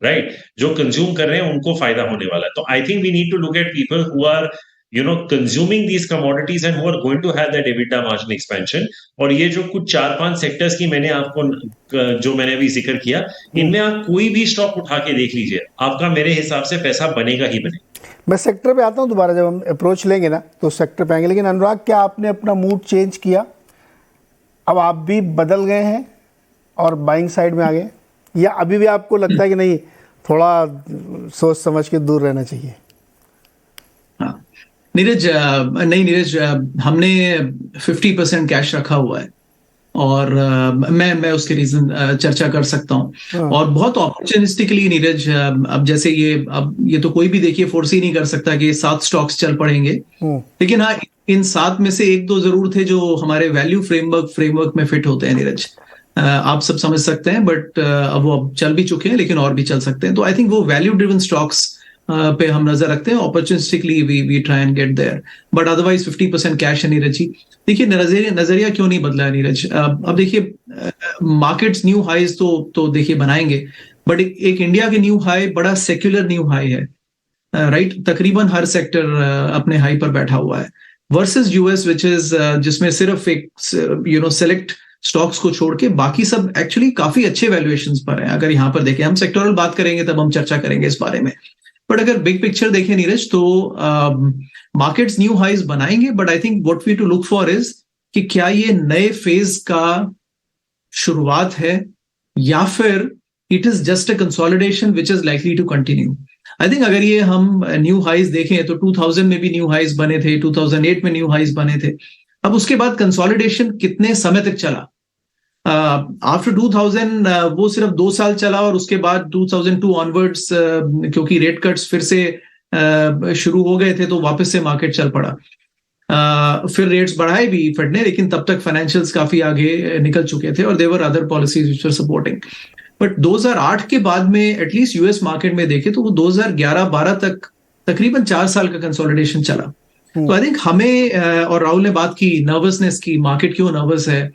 राइट। जो कंज्यूम कर रहे हैं उनको फायदा होने वाला है। तो I think we need to look at people who are consuming these commodities and who are going to have that EBITDA margin expansion। और ये जो कुछ 4-5 सेक्टर्स की मैंने आपको जो मैंने अभी जिक्र किया, इनमें आप कोई भी स्टॉक उठा के देख लीजिए, आपका मेरे हिसाब से पैसा बनेगा ही बनेगा। मैं सेक्टर पे आता हूँ दोबारा, जब हम अप्रोच लेंगे ना तो सेक्टर पे आएंगे। लेकिन अनुराग, क्या आपने अपना मूड चेंज किया? अब आप भी बदल गए हैं और बाइंग साइड में आ गए, या अभी भी आपको लगता है कि नहीं, थोड़ा सोच समझ के दूर रहना चाहिए? नीरज, हमने 50% कैश रखा हुआ है, और मैं उसके रीजन चर्चा कर सकता हूँ। और बहुत अपॉर्चुनिस्टिकली नीरज, अब जैसे ये तो कोई भी देखिए फोर्स ही नहीं कर सकता कि 7 स्टॉक्स चल पड़ेंगे, लेकिन हाँ, इन 7 में से 1-2 जरूर थे जो हमारे वैल्यू फ्रेमवर्क में फिट होते हैं नीरज। आप सब समझ सकते हैं, बट अब वो चल भी चुके हैं, लेकिन और भी चल सकते हैं। तो आई थिंक वो वैल्यू ड्रिवन स्टॉक्स पे हम नजर रखते हैं। Opportunistically we try and get there, but otherwise 50% cash है नीरज जी। देखिए, नजरिया क्यों नहीं बदला है नीरज? अब देखिए, मार्केट्स न्यू हाईज तो देखिए बनाएंगे, बट एक इंडिया के न्यू हाई बड़ा सेक्युलर न्यू हाई है, राइट। तकरीबन हर सेक्टर अपने हाई पर बैठा हुआ है, वर्सेस यूएस विच इज जिसमें सिर्फ एक सेलेक्ट स्टॉक्स को छोड़ के बाकी सब एक्चुअली काफी अच्छे वैल्यूएशंस पर हैं। अगर यहाँ पर देखें, हम सेक्टोरल बात करेंगे तब हम चर्चा करेंगे इस बारे में, बट अगर बिग पिक्चर देखें नीरज, तो मार्केट्स न्यू हाईज बनाएंगे, but I think what we to look for is कि क्या ये नए फेज का शुरुआत है, या फिर it is just a consolidation which is likely to continue. I think अगर ये हम न्यू हाईज देखें तो 2000 में भी न्यू हाईज बने थे, 2008 में न्यू हाईज बने थे। अब उसके बाद कंसोलिडेशन कितने समय तक चला? आफ्टर 2000 वो सिर्फ 2 साल चला, और उसके बाद 2002 ऑनवर्ड्स क्योंकि रेट कट्स फिर से शुरू हो गए थे, तो वापस से मार्केट चल पड़ा। फिर रेट्स बढ़ाए भी फेड ने, लेकिन तब तक फाइनेंशियल्स काफी आगे निकल चुके थे और there were other policies which were supporting. But 2008 के बाद में एटलीस्ट यूएस मार्केट में देखे तो वो 2011-12 तक तकरीबन 4 साल का कंसोलिडेशन चला। तो आई थिंक हमें, और राहुल ने बात की नर्वसनेस की, मार्केट क्यों नर्वस है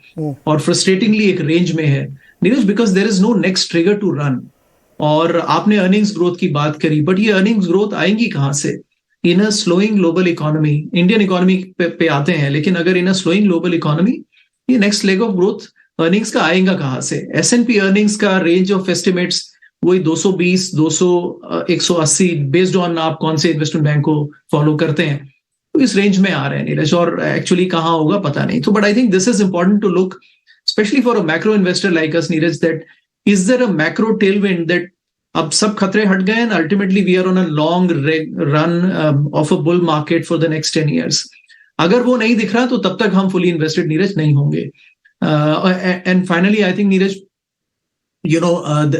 और फ्रस्ट्रेटिंगली एक रेंज में है Neeraj, because there is no next trigger to run. और आपने अर्निंग्स ग्रोथ की बात करी, बट ये अर्निंग्स ग्रोथ आएंगी कहां से? In a slowing global economy. Indian economy पे आते हैं, लेकिन अगर in a slowing global economy, ये next leg of growth earnings का आएगा कहां से? S&P अर्निंग्स का रेंज ऑफ एस्टिमेट्स वही 220, 200, 180 बेस्ड ऑन आप कौन से इन्वेस्टमेंट बैंक को फॉलो करते हैं, तो इस रेंज में आ रहे हैं नीरज। और एक्चुअली कहां होगा पता नहीं। तो but I think this is important to look, especially for a macro investor like us Neeraj, that is there a macro tailwind that अब सब खतरे हट गए हैं, ultimately we are on a long run of a bull market for the next 10 years। अगर वो नहीं दिख रहा तो तब तक हम फुली इन्वेस्टेड नीरज नहीं होंगे। And finally I think Neeraj,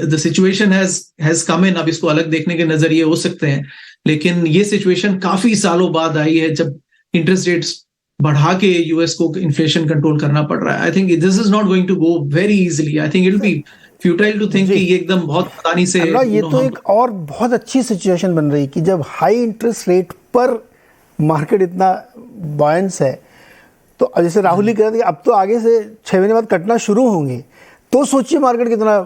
the situation has come in। अब इसको अलग देखने के नजरिए हो सकते हैं, लेकिन ये सिचुएशन काफी सालों बाद आई है जब इंटरेस्ट रेट्स बढ़ा के यूएस को इन्फ्लेशन कंट्रोल करना पड़ रहा है। I think this is not going to go very easily. I think it will be futile to think कि ये एकदम बहुत आसानी से। ये तो एक और बहुत अच्छी सिचुएशन बन रही कि जब हाई इंटरेस्ट रेट पर मार्केट इतना बॉयंस है, तो जैसे राहुल ही कह रहे थे अब तो आगे से 6 महीने बाद कटना शुरू होंगे, तो सोचिए मार्केट कितना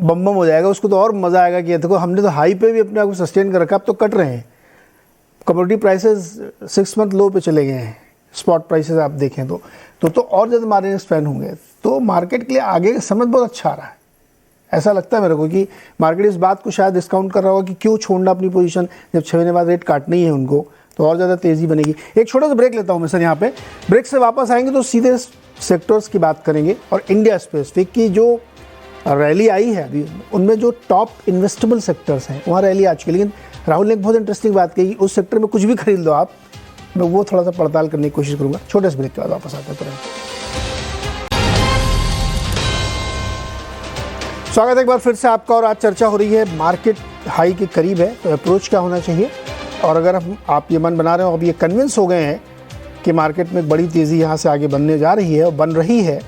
बम हो जाएगा। उसको तो और मजा आएगा कि देखो हमने तो हाई पे भी अपने आप को सस्टेन कर रखा, अब तो कट रहे हैं। कमोडिटी प्राइसेस 6 मंथ लो पे चले गए हैं, स्पॉट प्राइसेस आप देखें तो और ज़्यादा मार्जिन एक्सपेंड होंगे। तो मार्केट के लिए आगे समझ बहुत अच्छा आ रहा है, ऐसा लगता है मेरे को कि मार्केट इस बात को शायद डिस्काउंट कर रहा होगा कि क्यों छोड़ना अपनी पोजीशन, जब 6 महीने बाद रेट काटनी है उनको तो और ज़्यादा तेज़ी बनेगी। एक छोटा सा ब्रेक लेता हूँ मैं सर यहाँ पे। ब्रेक से वापस आएंगे तो सीधे सेक्टर्स की बात करेंगे और इंडिया स्पेसिफिक की जो रैली आई है अभी, उनमें जो टॉप इन्वेस्टेबल सेक्टर्स हैं वहाँ रैली आ चुकी है। लेकिन राहुल ने एक बहुत इंटरेस्टिंग बात कही, उस सेक्टर में कुछ भी खरीद लो आप, मैं वो थोड़ा सा पड़ताल करने की कोशिश करूँगा। छोटे से ब्रेक के बाद वापस आते हैं तुरंत। स्वागत है एक बार फिर से आपका। और आज चर्चा हो रही है मार्केट हाई के करीब है तो अप्रोच क्या होना चाहिए, और अगर आप ये मन बना रहे हो, अब ये कन्विंस हो गए हैं कि मार्केट में एक बड़ी तेज़ी यहाँ से आगे बनने जा रही है और बन रही है,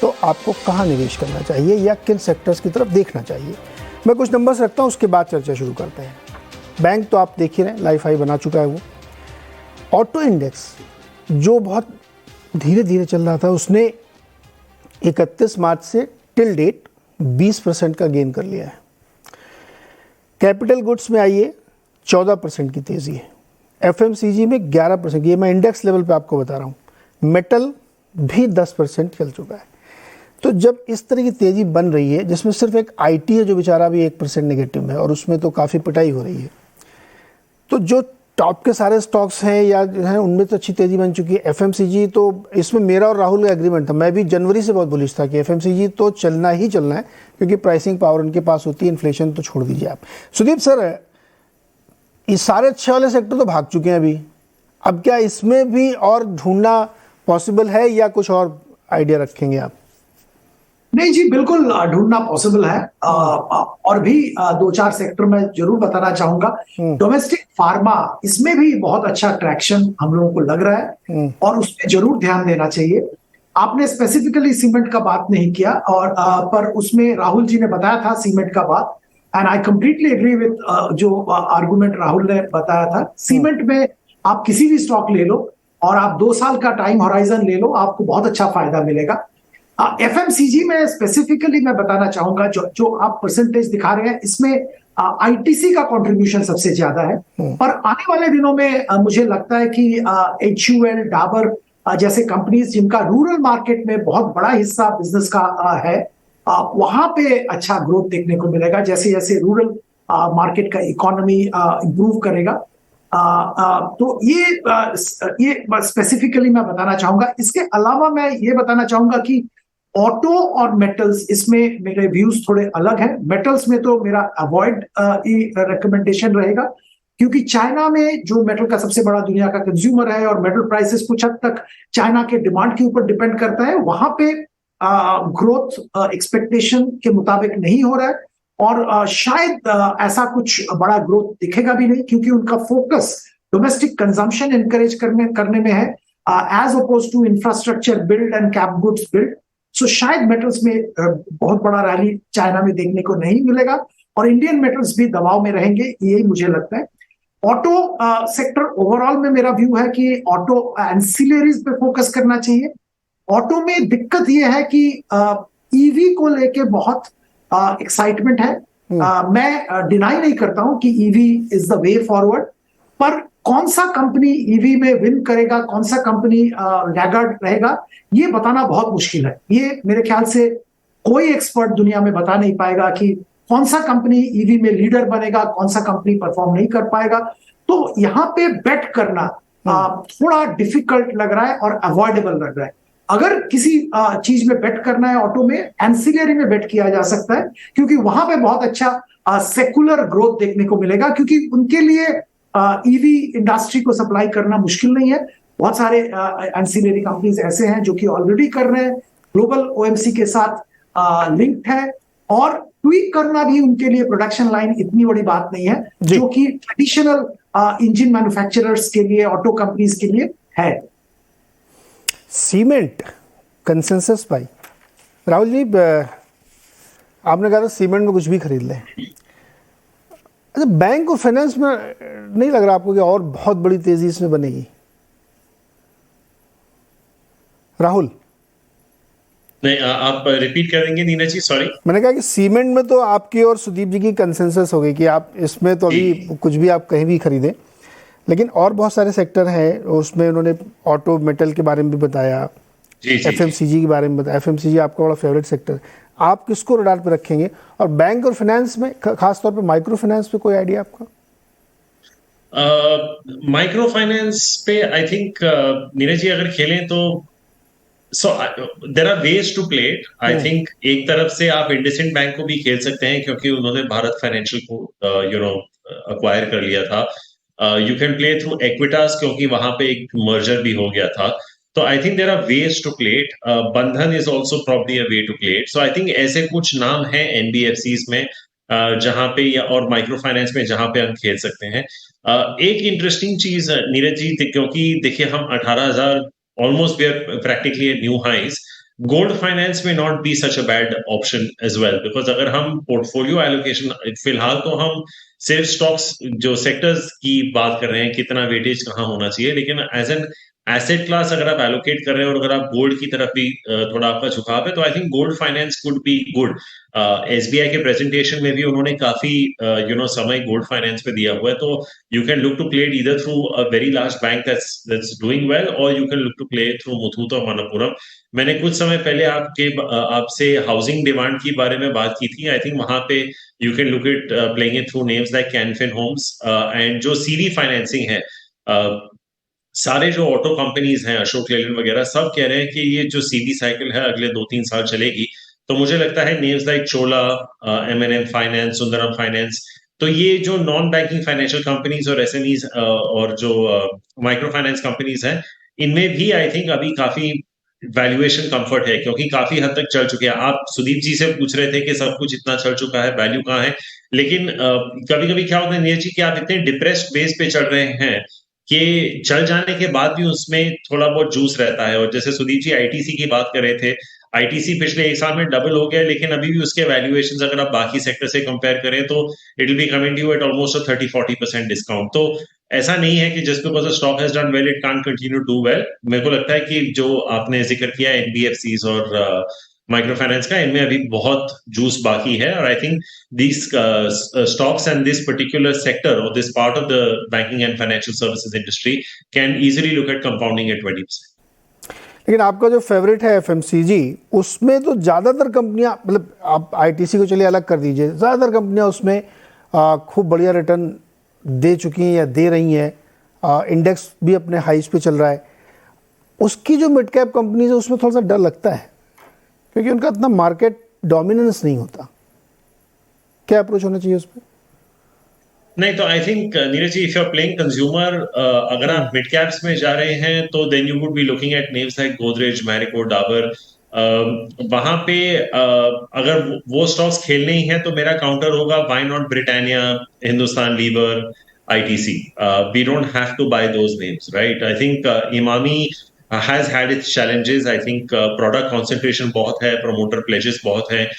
तो आपको कहाँ निवेश करना चाहिए या किन सेक्टर्स की तरफ देखना चाहिए। मैं कुछ नंबर्स रखता हूँ, उसके बाद चर्चा शुरू करते हैं। बैंक तो आप देख ही रहे हैं, लाइफ हाई बना चुका है वो। ऑटो इंडेक्स जो बहुत धीरे धीरे चल रहा था, उसने 31 मार्च से टिल डेट 20% का गेन कर लिया है। कैपिटल गुड्स में आइए 14% की तेज़ी है। एफएमसीजी में 11%, ये मैं इंडेक्स लेवल पे आपको बता रहा हूँ। मेटल भी 10% चल चुका है। तो जब इस तरह की तेज़ी बन रही है, जिसमें सिर्फ एक आईटी है जो बेचारा भी 1% नेगेटिव है और उसमें तो काफ़ी पिटाई हो रही है, तो जो टॉप के सारे स्टॉक्स हैं या जो हैं उनमें तो अच्छी तेज़ी बन चुकी है। एफएमसीजी तो इसमें मेरा और राहुल का एग्रीमेंट था, मैं भी जनवरी से बहुत बुलिश था कि एफएमसीजी तो चलना ही चलना है, क्योंकि प्राइसिंग पावर उनके पास होती है, इन्फ्लेशन तो छोड़ दीजिए आप। सुदीप सर, ये सारे अच्छे वाले सेक्टर तो भाग चुके हैं अभी, अब क्या इसमें भी और ढूंढना पॉसिबल है या कुछ और आइडिया रखेंगे आप? नहीं जी, बिल्कुल ढूंढना पॉसिबल है। और भी 2-4 सेक्टर में जरूर बताना चाहूंगा। डोमेस्टिक फार्मा, इसमें भी बहुत अच्छा ट्रैक्शन हम लोगों को लग रहा है और उस पर जरूर ध्यान देना चाहिए। आपने स्पेसिफिकली सीमेंट का बात नहीं किया, और पर उसमें राहुल जी ने बताया था सीमेंट का बात, and I completely agree with जो आर्गुमेंट राहुल ने बताया था। सीमेंट में आप किसी भी स्टॉक ले लो और आप 2 साल का टाइम होराइजन ले लो, आपको बहुत अच्छा फायदा मिलेगा। एफएमसीजी में स्पेसिफिकली मैं बताना चाहूंगा, जो आप परसेंटेज दिखा रहे हैं, इसमें आईटीसी का कंट्रीब्यूशन सबसे ज्यादा है। पर आने वाले दिनों में मुझे लगता है कि HUL, डाबर जैसे कंपनीज जिनका रूरल मार्केट में बहुत बड़ा हिस्सा बिजनेस का है, वहां पे अच्छा ग्रोथ देखने को मिलेगा। जैसे जैसे रूरल मार्केट का इकोनॉमी इंप्रूव करेगा, तो ये स्पेसिफिकली मैं बताना चाहूंगा। इसके अलावा मैं ये बताना चाहूंगा कि ऑटो और मेटल्स, इसमें मेरे व्यूज थोड़े अलग हैं। मेटल्स में तो मेरा अवॉइड रिकमेंडेशन रहेगा, क्योंकि चाइना में जो मेटल का सबसे बड़ा दुनिया का कंज्यूमर है और मेटल प्राइसेस कुछ हद तक चाइना के डिमांड के ऊपर डिपेंड करता है, वहां पे ग्रोथ एक्सपेक्टेशन के मुताबिक नहीं हो रहा है और शायद ऐसा कुछ बड़ा ग्रोथ दिखेगा भी नहीं, क्योंकि उनका फोकस डोमेस्टिक कंजम्पशन एनकरेज करने में है, as opposed to infrastructure build and cap goods build. So शायद मेटल्स में बहुत बड़ा रैली चाइना में देखने को नहीं मिलेगा और इंडियन मेटल्स भी दबाव में रहेंगे, यही मुझे लगता है। ऑटो सेक्टर ओवरऑल में मेरा व्यू है कि ऑटो एंसिलरीज पे फोकस करना चाहिए। ऑटो में दिक्कत यह है कि ईवी को लेके बहुत एक्साइटमेंट है। मैं डिनाई नहीं करता हूं कि EV is the way forward, पर कौन सा कंपनी ईवी में विन करेगा, कौन सा कंपनी लैगार्ड रहेगा, ये बताना बहुत मुश्किल है। ये मेरे ख्याल से कोई एक्सपर्ट दुनिया में बता नहीं पाएगा कि कौन सा कंपनी ईवी में लीडर बनेगा, कौन सा कंपनी परफॉर्म नहीं कर पाएगा। तो यहाँ पे बेट करना थोड़ा डिफिकल्ट लग रहा है और अवॉइडेबल लग रहा है। अगर किसी चीज में बेट करना है ऑटो में, एंसिलरी में बेट किया जा सकता है, क्योंकि वहां पे बहुत अच्छा सेकुलर ग्रोथ देखने को मिलेगा, क्योंकि उनके लिए ईवी इंडस्ट्री को सप्लाई करना मुश्किल नहीं है। बहुत सारे एंसिलरी कंपनीज ऐसे हैं जो कि ऑलरेडी कर रहे हैं, ग्लोबल ओएमसी के साथ लिंक्ड है, और ट्वीक करना भी उनके लिए प्रोडक्शन लाइन इतनी बड़ी बात नहीं है, जो कि ट्रेडिशनल इंजन मैन्युफैक्चरर्स के लिए, ऑटो कंपनीज के लिए है। सीमेंट कंसेंसस भाई, राहुल जी आपने कहा था सीमेंट में कुछ भी खरीद लें। अच्छा, बैंक और फाइनेंस में नहीं लग रहा आपको कि और बहुत बड़ी तेजी इसमें बनेगी? राहुल नहीं, आप रिपीट करेंगे नीरज जी, सॉरी। मैंने कहा कि सीमेंट में तो आपकी और सुदीप जी की कंसेंसस हो गई कि आप इसमें तो अभी कुछ भी आप कहीं भी खरीदें, लेकिन और बहुत सारे सेक्टर हैं, उसमें उन्होंने ऑटो मेटल के बारे में भी बताया, एफएमसीजी के बारे में बताया। एफएमसीजी आपका बड़ा फेवरेट सेक्टर है, आप किसको रडार पे रखेंगे? और बैंक और फाइनेंस में, खासतौर पे माइक्रो फाइनेंस पे कोई आइडिया आपका? माइक्रो फाइनेंस पे आई थिंक नीरज जी अगर खेलें तो there are ways to play it. I think एक तरफ से आप इंडसइंड बैंक को भी खेल सकते हैं, क्योंकि उन्होंने भारत फाइनेंशियल को अक्वायर कर लिया था। You can play through Equitas, क्योंकि वहां पे एक मर्जर भी हो गया था। तो I think there are ways to play it. Bandhan is also probably a way to play it. So I think ऐसे कुछ नाम हैं एनबीएफसीज में जहां पे और माइक्रो फाइनेंस में जहां पे हम खेल सकते हैं। एक इंटरेस्टिंग चीज नीरज जी, क्योंकि देखिए हम 18,000 almost we are practically new highs. Gold finance में not be such a bad option as well, because अगर हम पोर्टफोलियो एलोकेशन, फिलहाल तो हम सिर्फ स्टॉक्स जो सेक्टर्स की बात कर रहे हैं, कितना वेटेज कहाँ होना चाहिए, लेकिन एज एन एसेट क्लास अगर आप एलोकेट कर रहे हैं और अगर आप गोल्ड की तरफ भी थोड़ा आपका झुकाव है, तो I think gold finance could be good. SBI के प्रेजेंटेशन में भी उन्होंने काफी समय गोल्ड फाइनेंस पे दिया हुआ है, तो you can look to play it either through a very large bank that's doing well, और you can look to play through Muthoot और मनप्पुरम। मैंने कुछ समय पहले आपसे हाउसिंग डिमांड की बारे में बात की थी। आई थिंक वहां पे you can look it playing it through names like Canfin Homes, and जो सीवी फाइनेंसिंग है, सारे जो ऑटो कंपनीज हैं, अशोक लेलैंड वगैरह, सब कह रहे हैं कि ये जो सीवी साइकिल है अगले 2-3 साल चलेगी। तो मुझे लगता है नेम्स लाइक चोला, एमएनएम फाइनेंस, सुंदरम फाइनेंस, तो ये जो नॉन बैंकिंग फाइनेंशियल कंपनीज और एसएमईज और जो माइक्रो फाइनेंस कंपनीज हैं, इनमें भी आई थिंक अभी काफी वैल्यूएशन कंफर्ट है, क्योंकि काफी हद तक चल चुके हैं। आप सुदीप जी से पूछ रहे थे कि सब कुछ इतना चल चुका है, वैल्यू कहाँ है, लेकिन कभी कभी क्या होता है नीरज जी कि आप इतने डिप्रेस्ड बेस पे चल रहे हैं कि चल जाने के बाद भी उसमें थोड़ा बहुत जूस रहता है। और जैसे सुदीप जी आईटीसी की बात कर रहे थे, आईटीसी पिछले 1 साल में डबल हो गया, लेकिन अभी भी उसके वैल्यूएशंस अगर आप बाकी सेक्टर से कंपेयर करें तो it will be coming to you at almost 30-40% discount. तो ऐसा नहीं है कि just because stock has done well it can't continue to do well. मेरे को लगता है कि जो आपने जिक्र किया एनबीएफसीज और माइक्रो फाइनेंस का, इनमें अभी बहुत जूस बाकी है, और I think these stocks and this particular sector or this part of the banking and financial services industry can easily look at compounding at 20%. लेकिन आपका जो फेवरेट है एफएमसीजी, उसमें तो ज़्यादातर कंपनियां, मतलब आप आईटीसी को चलिए अलग कर दीजिए, ज़्यादातर कंपनियां उसमें खूब बढ़िया रिटर्न दे चुकी हैं या दे रही हैं, इंडेक्स भी अपने हाइज पे चल रहा है। उसकी जो मिड कैप कंपनीज है उसमें थोड़ा सा डर लगता है, क्योंकि उनका इतना मार्केट डोमिनेंस नहीं होता। क्या अप्रोच होना चाहिए उस पर? नहीं तो I think Neeraj ji, if you are playing consumer, अगर आप मिड कैप्स में जा रहे हैं तो then you would be looking at names like Godrej, Marico, Dabur. वहां पे अगर वो स्टॉक्स खेलने ही हैं तो मेरा काउंटर होगा why not Britannia, Hindustan Lever, ITC. We don't have to buy those names, right? I think Emami has had its challenges. I think product concentration बहुत है, promoter pledges बहुत है।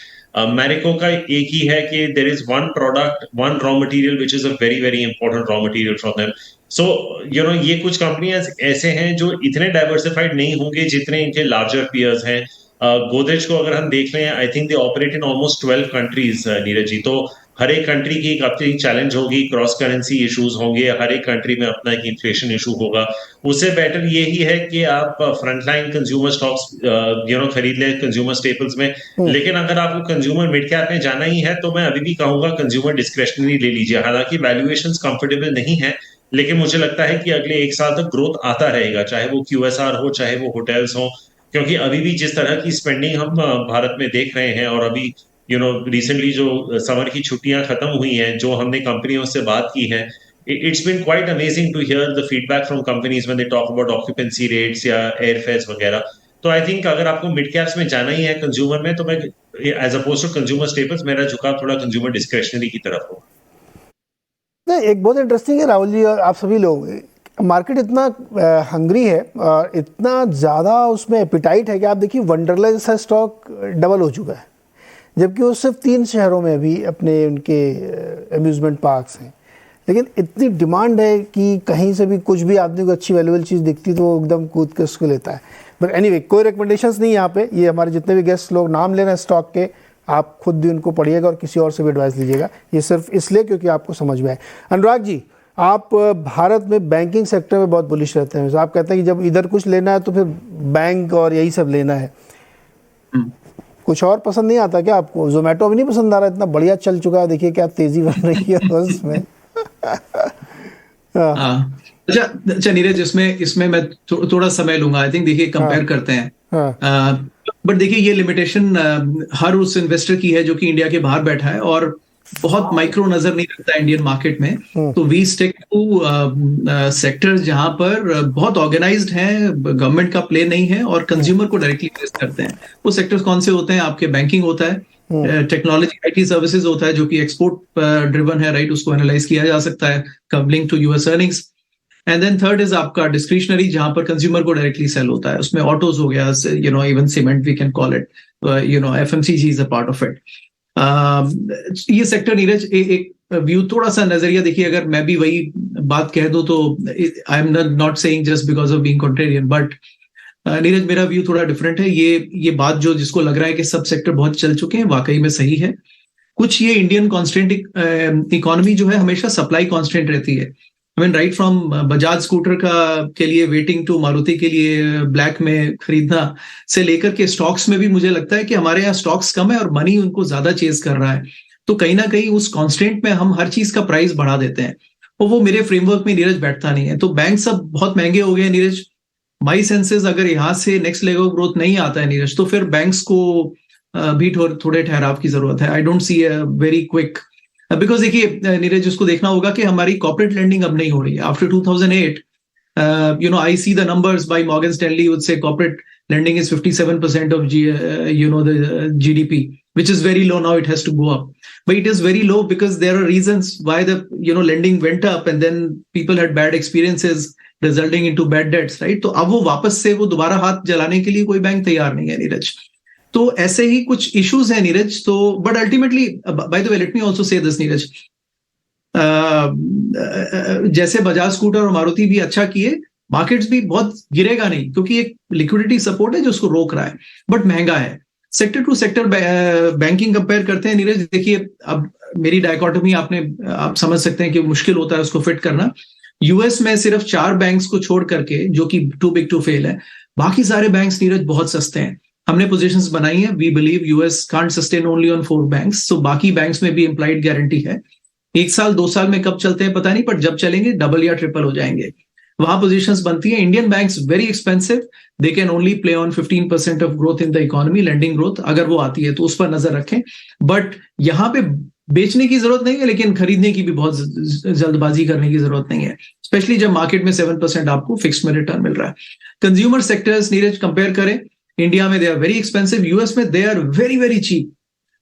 मैरिको का एक ही है कि there is one product, one raw material which is a very very important raw material for them. So you know, ये कुछ कंपनियां ऐसे हैं जो इतने डाइवर्सिफाइड नहीं होंगे जितने इनके लार्जर पीयर्स हैं। गोदरेज को अगर हम देख लें, I think they operate in almost 12 countries Neeraj ji. तो हर एक कंट्री की एक अपनी चैलेंज होगी, क्रॉस करेंसी इश्यूज होंगे, हर एक कंट्री में अपना एक इन्फ्लेशन इशू होगा। उससे बेटर यही है कि आप फ्रंटलाइन कंज्यूमर स्टॉक्स खरीद लें कंज्यूमर स्टेपल्स में। लेकिन अगर आपको कंज्यूमर मिड कैप में जाना ही है तो मैं अभी भी कहूंगा कंज्यूमर डिस्क्रिशनरी ले लीजिए। हालांकि वैल्यूएशंस कंफर्टेबल नहीं है, लेकिन मुझे लगता है कि अगले 1 साल तक ग्रोथ आता रहेगा, चाहे वो क्यूएसआर हो, चाहे वो होटल्स हो, क्योंकि अभी भी जिस तरह की स्पेंडिंग हम भारत में देख रहे हैं, और अभी रिसेंटली जो समर की छुट्टियां खत्म हुई हैं, जो हमने कंपनियों से बात की है, it's been quite amazing to hear the feedback from companies when they talk about occupancy rates या airfares वगैरह। तो आई थिंक अगर आपको मिड कैप्स में जाना ही है कंज्यूमर में, तो मैं as opposed to consumer staples, मेरा झुकाव थोड़ा कंज्यूमर डिस्क्रिशनरी की तरफ हो। एक बहुत इंटरेस्टिंग है राहुल जी और आप सभी लोग, मार्केट इतना हंग्री है और इतना ज़्यादा उसमें एपिटाइट है कि आप देखिए वंडरला जैसा स्टॉक डबल हो चुका है, जबकि वो सिर्फ 3 शहरों में अभी अपने उनके अम्यूज़मेंट पार्क्स हैं। लेकिन इतनी डिमांड है कि कहीं से भी कुछ भी आदमी को अच्छी वैल्यूएबल चीज़ दिखती तो वो एकदम कूद के उसको लेता है। बट एनीवे, कोई रिकमेंडेशंस नहीं यहाँ पे, ये हमारे जितने भी गेस्ट लोग नाम ले रहे हैं स्टॉक के, आप खुद भी उनको पढ़िएगा और किसी और से भी एडवाइस लीजिएगा, ये सिर्फ इसलिए क्योंकि आपको समझ में आए। अनुराग जी, आप भारत में बैंकिंग सेक्टर में बहुत बुलिश रहते हैं, आप कहते हैं कि जब इधर कुछ लेना है तो फिर बैंक और यही सब लेना है, कुछ और पसंद नहीं आता क्या आपको? जोमेटो भी नहीं पसंद आ रहा? इतना बढ़िया चल चुका है, देखिए क्या तेजी बन रही है उसमें। अच्छा नीरज, इसमें मैं थोड़ा समय लूंगा। आई थिंक देखिए कंपेयर करते हैं, बट देखिए ये लिमिटेशन हर उस इन्वेस्टर की है जो कि इंडिया के बाहर बैठा है और बहुत माइक्रो नजर नहीं रखता इंडियन मार्केट में। तो वी स्टिक टू सेक्टर्स जहां पर बहुत ऑर्गेनाइज्ड हैं, गवर्नमेंट का प्ले नहीं है और कंज्यूमर को डायरेक्टली फेस करते हैं। वो सेक्टर्स कौन से होते हैं? आपके बैंकिंग होता है, टेक्नोलॉजी आईटी सर्विसेज होता है जो कि एक्सपोर्ट ड्रिवन है, राइट, उसको एनालाइज किया जा सकता है, coupling to US earnings. And then third is आपका डिस्क्रिशनरी, जहां पर कंज्यूमर को डायरेक्टली सेल होता है, उसमें ऑटोज हो गया, even cement we can call it, FMCG is a part of it. ये सेक्टर नीरज एक व्यू, थोड़ा सा नजरिया देखिए, अगर मैं भी वही बात कह दूं तो I am not saying just because of being contrarian, but Neeraj मेरा व्यू थोड़ा डिफरेंट है। ये बात जो जिसको लग रहा है कि सब सेक्टर बहुत चल चुके हैं, वाकई में सही है। कुछ ये इंडियन कॉन्स्टेंट इकोनॉमी जो है हमेशा सप्लाई कॉन्स्टेंट रहती है। I mean right from Bajaj scooter के लिए वेटिंग टू मारुति के लिए ब्लैक में खरीदना से लेकर के स्टॉक्स में भी मुझे लगता है कि हमारे यहाँ स्टॉक्स कम है और मनी उनको ज्यादा चेज कर रहा है। तो कहीं ना कहीं उस कांस्टेंट में हम हर चीज का प्राइस बढ़ा देते हैं और वो मेरे फ्रेमवर्क में नीरज बैठता नहीं है। तो बैंक सब बहुत महंगे हो गए नीरज। माई सेंसेस अगर यहाँ से नेक्स्ट लेवल ग्रोथ नहीं आता है नीरज, तो फिर बैंक्स को भी थोड़े ठहराव की जरूरत है। आई don't C a very quick, because देखिए नीरज उसको देखना होगा कि हमारी कॉर्पोरेट लेंडिंग अब नहीं हो रही है after 2008। I see the numbers by Morgan Stanley would say corporate lending is 57% of the GDP, which is very low now. It has to go up, but it is very low because there are reasons why the lending went up, and then people had bad experiences resulting into bad debts, right? तो अब वो वापस से वो दोबारा हाथ जलाने के लिए कोई बैंक तैयार नहीं है नीरज। तो ऐसे ही कुछ इश्यूज है नीरज। तो but ultimately, by the way let me also say this Neeraj, जैसे बजाज स्कूटर और मारुति भी अच्छा किए, मार्केट्स भी बहुत गिरेगा नहीं, क्योंकि एक लिक्विडिटी सपोर्ट है जो उसको रोक रहा है, बट महंगा है। Sector to sector banking compare करते हैं नीरज, देखिए अब मेरी डायकोटोमी आप समझ सकते हैं कि मुश्किल होता है उसको फिट करना। यूएस में सिर्फ 4 बैंक्स को छोड़ करके, जो कि टू बिग टू फेल है, बाकी सारे बैंक्स नीरज बहुत सस्ते हैं। हमने पोजीशंस बनाई है, we believe US can't sustain only on 4 banks, so बाकी बैंक्स में भी इंप्लाइड गारंटी है। 1 साल 2 साल में कब चलते हैं पता नहीं, पर जब चलेंगे डबल या ट्रिपल हो जाएंगे। वहां पोजीशंस बनती है। Indian banks very expensive, they can only play on 15% of growth in the economy, lending growth अगर वो आती है तो उस पर नजर रखें। बट यहाँ पे बेचने की जरूरत नहीं है, लेकिन खरीदने की भी बहुत जल्दबाजी करने की जरूरत नहीं है, स्पेशली जब मार्केट में 7% आपको फिक्स में रिटर्न मिल रहा है। कंज्यूमर सेक्टर्स नीरज कंपेयर करें, इंडिया में they are very expensive, US में they are very very cheap,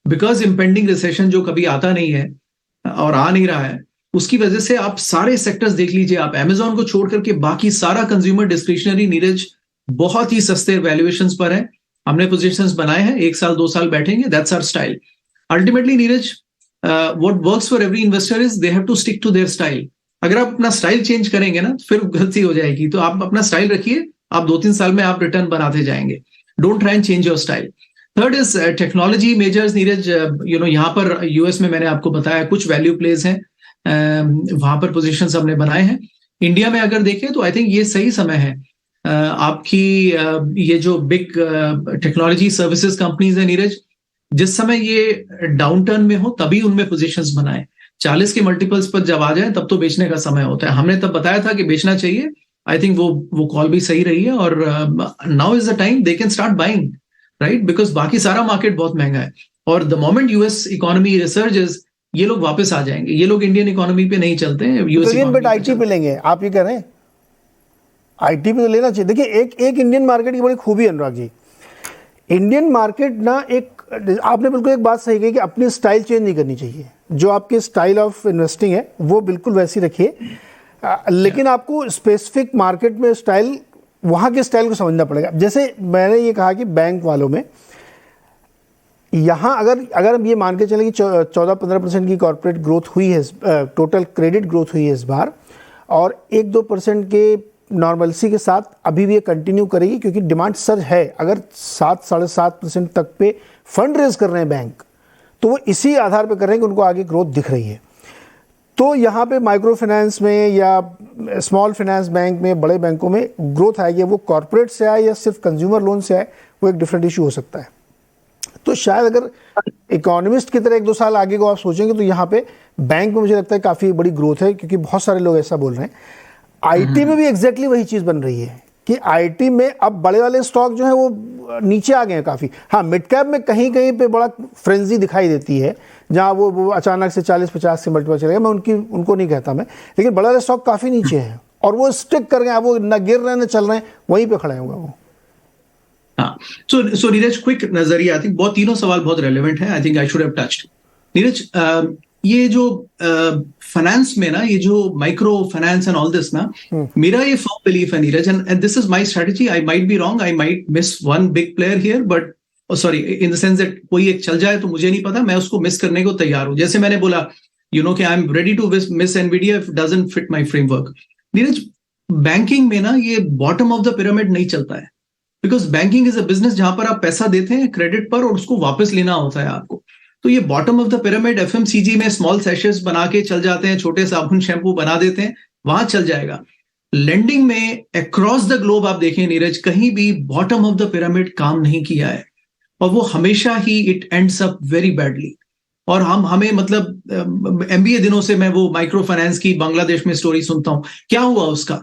because impending recession जो कभी आता नहीं है और आ नहीं रहा है, उसकी वजह से आप सारे सेक्टर्स देख लीजिए, आप अमेजोन को छोड़ करके बाकी सारा कंज्यूमर डिस्क्रिशनरी नीरज बहुत ही सस्ते वैल्यूएशंस पर है। हमने पोजीशंस बनाए हैं, 1 साल 2 साल बैठेंगे, that's our style. Ultimately Neeraj what works for every investor is they have to stick to their style. अगर आप अपना स्टाइल चेंज करेंगे ना फिर गलती हो जाएगी। तो आप अपना स्टाइल रखिए, आप 2-3 साल में आप रिटर्न बनाते जाएंगे। Don't try and change your style. Third is technology measures Neeraj. यहाँ पर यूएस में मैंने आपको बताया कुछ वैल्यू प्लेस हैं, वहां पर पोजीशंस हमने बनाए हैं। इंडिया में अगर देखें तो आई थिंक ये सही समय है। आपकी ये जो बिग टेक्नोलॉजी सर्विसेज कंपनीज है नीरज, जिस समय ये डाउन टर्न में हो तभी उनमें पोजीशंस बनाएं। 40 के मल्टीपल्स पर जब आ जाए तब तो बेचने का समय होता है। हमने तब बताया था कि बेचना चाहिए। आई थिंक वो कॉल भी सही रही है, और now is the time they can start buying, right, because बाकी सारा मार्केट बहुत महंगा है। और द मोमेंट यूएस इकोनॉमी रिसर्जेस, ये लोग वापस आ जाएंगे। ये लोग इंडियन इकोनॉमी पे नहीं चलते हैं, यूएस बट आईटी पे लेंगे, आप ये कह रहे हैं आईटी पे तो लेना चाहिए। देखिए एक इंडियन मार्केट की बड़ी खूबी है अनुराग जी, इंडियन मार्केट ना, आपने बिल्कुल एक बात सही कही कि अपनी स्टाइल चेंज नहीं करनी चाहिए। जो आपकी स्टाइल ऑफ इन्वेस्टिंग है वो बिल्कुल वैसी रखिए, लेकिन आपको स्पेसिफिक मार्केट में स्टाइल, वहाँ के स्टाइल को समझना पड़ेगा। जैसे मैंने ये कहा कि बैंक वालों में यहाँ अगर हम ये मान के चलें कि 14-15% की कॉर्पोरेट ग्रोथ हुई है, टोटल क्रेडिट ग्रोथ हुई है इस बार, और 1-2% के नॉर्मलसी के साथ अभी भी ये कंटिन्यू करेगी, क्योंकि डिमांड सर्ज है। अगर 7-7.5% तक पे फंड रेज कर रहे हैं बैंक, तो वो इसी आधार पे कर रहे हैं कि उनको आगे ग्रोथ दिख रही है। तो यहाँ पे माइक्रो फाइनेंस में या स्मॉल फाइनेंस बैंक में, बड़े बैंकों में ग्रोथ आएगी, वो कॉर्पोरेट से आए या सिर्फ कंज्यूमर लोन से आए, वो एक डिफरेंट इशू हो सकता है। तो शायद अगर इकोनॉमिस्ट की तरह 1-2 साल आगे को आप सोचेंगे तो यहाँ पे बैंक में मुझे लगता है काफ़ी बड़ी ग्रोथ है, क्योंकि बहुत सारे लोग ऐसा बोल रहे हैं। आईटी में भी एग्जैक्टली वही चीज़ बन रही है कि आईटी में अब बड़े वाले स्टॉक जो है वो नीचे आ गए हैं काफ़ी। हाँ, मिड कैप में कहीं कहीं पे बड़ा फ्रेंजी दिखाई देती है, जहाँ वो अचानक से 40-50 से मल्टीपल चले गए। मैं उनको नहीं कहता मैं, लेकिन बड़े वाले स्टॉक काफ़ी नीचे हैं और वो स्टिक कर गए, वो न गिर रहे हैं न चल रहे हैं, वहीं पर खड़े होंगे वो। हाँ, सो नीरज क्विक नजरिया, आई थिंक बहुत तीनों सवाल बहुत रेलेवेंट है, I think I should have touched. Neeraj, ये जो फाइनेंस में ना, ये जो micro finance and all this ना, मेरा ये फर्म बिलीफ है Neeraj, and this is my strategy, I might be wrong, I might miss one big player here, but sorry in the sense that कोई एक चल जाए तो मुझे नहीं पता, मैं उसको मिस करने को तैयार हूं। जैसे मैंने बोला कि I am ready to miss Nvidia if doesn't fit my framework. Neeraj, banking में ना ये बॉटम ऑफ द पिरामिड नहीं चलता है, because banking is a business जहां पर आप पैसा देते हैं क्रेडिट पर और उसको वापस लेना होता है आपको। तो ये bottom of the pyramid FMCG में स्मॉल सेशेस बना के चल जाते हैं, छोटे साबुन शैम्पू बना देते हैं, वहां चल जाएगा। लेंडिंग में अक्रॉस द ग्लोब आप देखें नीरज, कहीं भी बॉटम ऑफ द पिरामिड काम नहीं किया है, और वो हमेशा ही it ends up very badly. और हमें मतलब एमबीए दिनों से मैं वो माइक्रो फाइनेंस की बांग्लादेश में स्टोरी सुनता हूं, क्या हुआ उसका,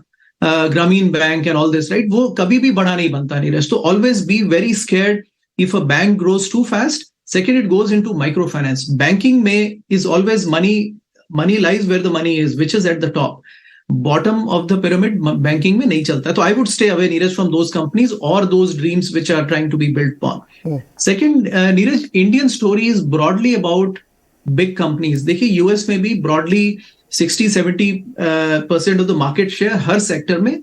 Grameen bank and all this, right, वो कभी भी बड़ा नहीं बनता नीरज। तो always be very scared if a bank grows too fast. Second, it goes into micro finance. Banking में is always money lies where the money is, which is at the top. Bottom of the pyramid banking में नहीं चलता, तो I would stay away Neeraj from those companies और those dreams which are trying to be built on. Second Neeraj, Indian story is broadly about big companies. देखिए US में भी broadly 60-70% of the market share हर sector में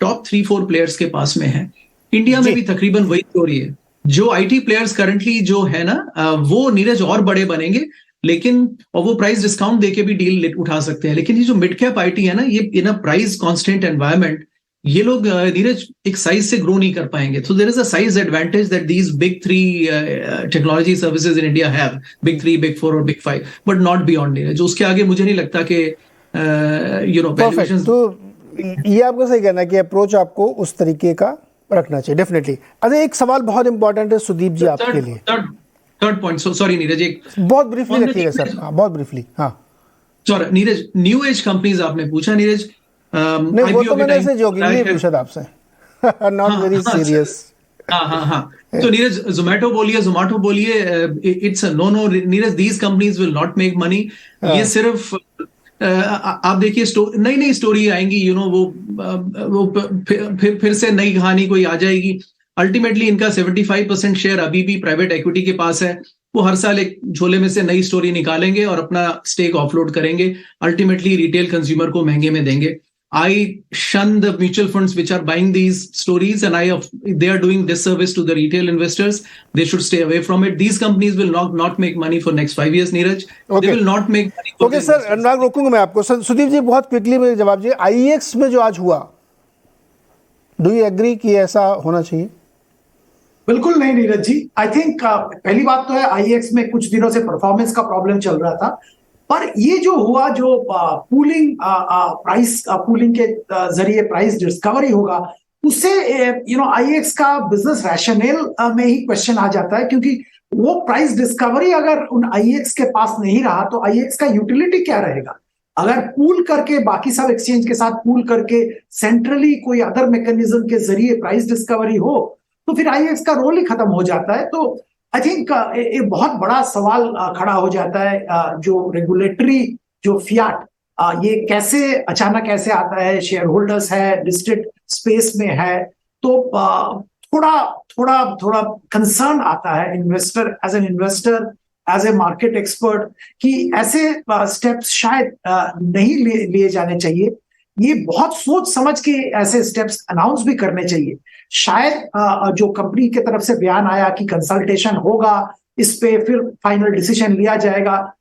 top 3-4 players के पास में है। इंडिया में भी तकरीबन वही स्टोरी है। जो आईटी प्लेयर्स करंटली जो है ना, वो नीरज और बड़े बनेंगे, लेकिन और वो प्राइस डिस्काउंट देके भी डील उठा सकते हैं, लेकिन ये जो मिड कैप आईटी है ना, ये इन अ प्राइस कांस्टेंट एनवायरनमेंट, ये लोग नीरज एक साइज से ग्रो नहीं कर पाएंगे। So there is a size advantage that these big 3 technology services in India have, big 3, big 4 और big 5, but not beyond Neeraj. उसके आगे मुझे नहीं लगता कि वैल्यूएशन। तो ये आपको सही कहना है कि अप्रोच आपको उस तरीके का रखना चाहिए, डेफिनेटली। अरे एक सवाल बहुत इंपॉर्टेंट है सुदीप जी आपके लिए, थर्ड पॉइंट, सॉरी नीरज, एक बहुत ब्रीफली रखिएगा सर। हाँ, बहुत ब्रीफली। हाँ sorry Neeraj, new age companies आपने पूछा नीरज, नहीं वो तो मैंने ऐसे जोकिंगली पूछा था आपसे, नॉट वेरी सीरियस। हाँ तो नीरज, जोमैटो बोलिए, it's no Neeraj, these companies will not make money. ये सिर्फ आप देखिए नई स्टोरी आएंगी, वो फिर से नई कहानी कोई आ जाएगी। अल्टीमेटली इनका 75% शेयर अभी भी प्राइवेट इक्विटी के पास है। वो हर साल एक झोले में से नई स्टोरी निकालेंगे और अपना स्टेक ऑफलोड करेंगे, अल्टीमेटली रिटेल कंज्यूमर को महंगे में देंगे। I shun the mutual funds which are buying these stories, and they are doing disservice to the retail investors. They should stay away from it. These companies will not make money for next 5 years, Neeraj. Okay. They will not make money. Okay, sir, अनुराग रोकूंगा मैं आपको। सुदीप जी बहुत quickly में जवाब दीजिए। IEX में जो आज हुआ, do you agree कि ऐसा होना चाहिए? बिल्कुल नहीं नीरज जी। आई थिंक पहली बात तो है, IEX में कुछ दिनों से परफॉर्मेंस का प्रॉब्लम चल रहा था, पर ये जो हुआ, जो पूलिंग के जरिए प्राइस डिस्कवरी होगा, उससे IEX का बिजनेस रैशनल में ही क्वेश्चन आ जाता है, क्योंकि वो प्राइस डिस्कवरी अगर उन IEX के पास नहीं रहा तो IEX का यूटिलिटी क्या रहेगा। अगर पूल करके बाकी सब एक्सचेंज के साथ पूल करके सेंट्रली कोई अदर मैकेनिज्म के जरिए प्राइस डिस्कवरी हो, तो फिर IEX का रोल ही खत्म हो जाता है। तो आई थिंक एक बहुत बड़ा सवाल खड़ा हो जाता है, जो रेगुलेटरी जो फियाट, ये कैसे अचानक कैसे आता है, शेयर होल्डर्स है, लिस्टेड स्पेस में है, तो थोड़ा कंसर्न आता है investor, as an investor, as a market expert, कि ऐसे स्टेप्स शायद नहीं लिए जाने चाहिए। ये बहुत सोच समझ के ऐसे स्टेप्स अनाउंस भी करने चाहिए। शायद जो कंपनी की तरफ से बयान आया कि कंसल्टेशन होगा, इस पे फिर फाइनल डिसीजन लिया जाएगा,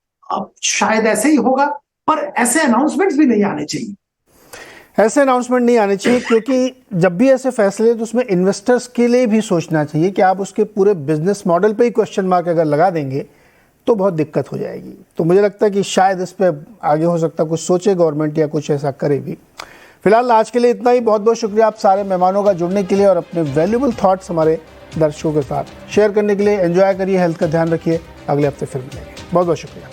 शायद ऐसे ही होगा, पर ऐसे अनाउंसमेंट्स भी नहीं आने चाहिए। ऐसे अनाउंसमेंट नहीं आने चाहिए, क्योंकि जब भी ऐसे फैसले तो उसमें इन्वेस्टर्स के लिए भी सोचना चाहिए कि आप उसके पूरे बिजनेस मॉडल पे ही क्वेश्चन मार्क अगर लगा देंगे तो बहुत दिक्कत हो जाएगी। तो मुझे लगता है कि शायद इस पे आगे हो सकता है कुछ सोचे गवर्नमेंट या कुछ ऐसा करे भी। फिलहाल आज के लिए इतना ही। बहुत बहुत शुक्रिया आप सारे मेहमानों का जुड़ने के लिए और अपने वैल्यूबल थॉट्स हमारे दर्शकों के साथ शेयर करने के लिए। एंजॉय करिए, हेल्थ का ध्यान रखिए, अगले हफ्ते फिर मिलेंगे। बहुत बहुत शुक्रिया।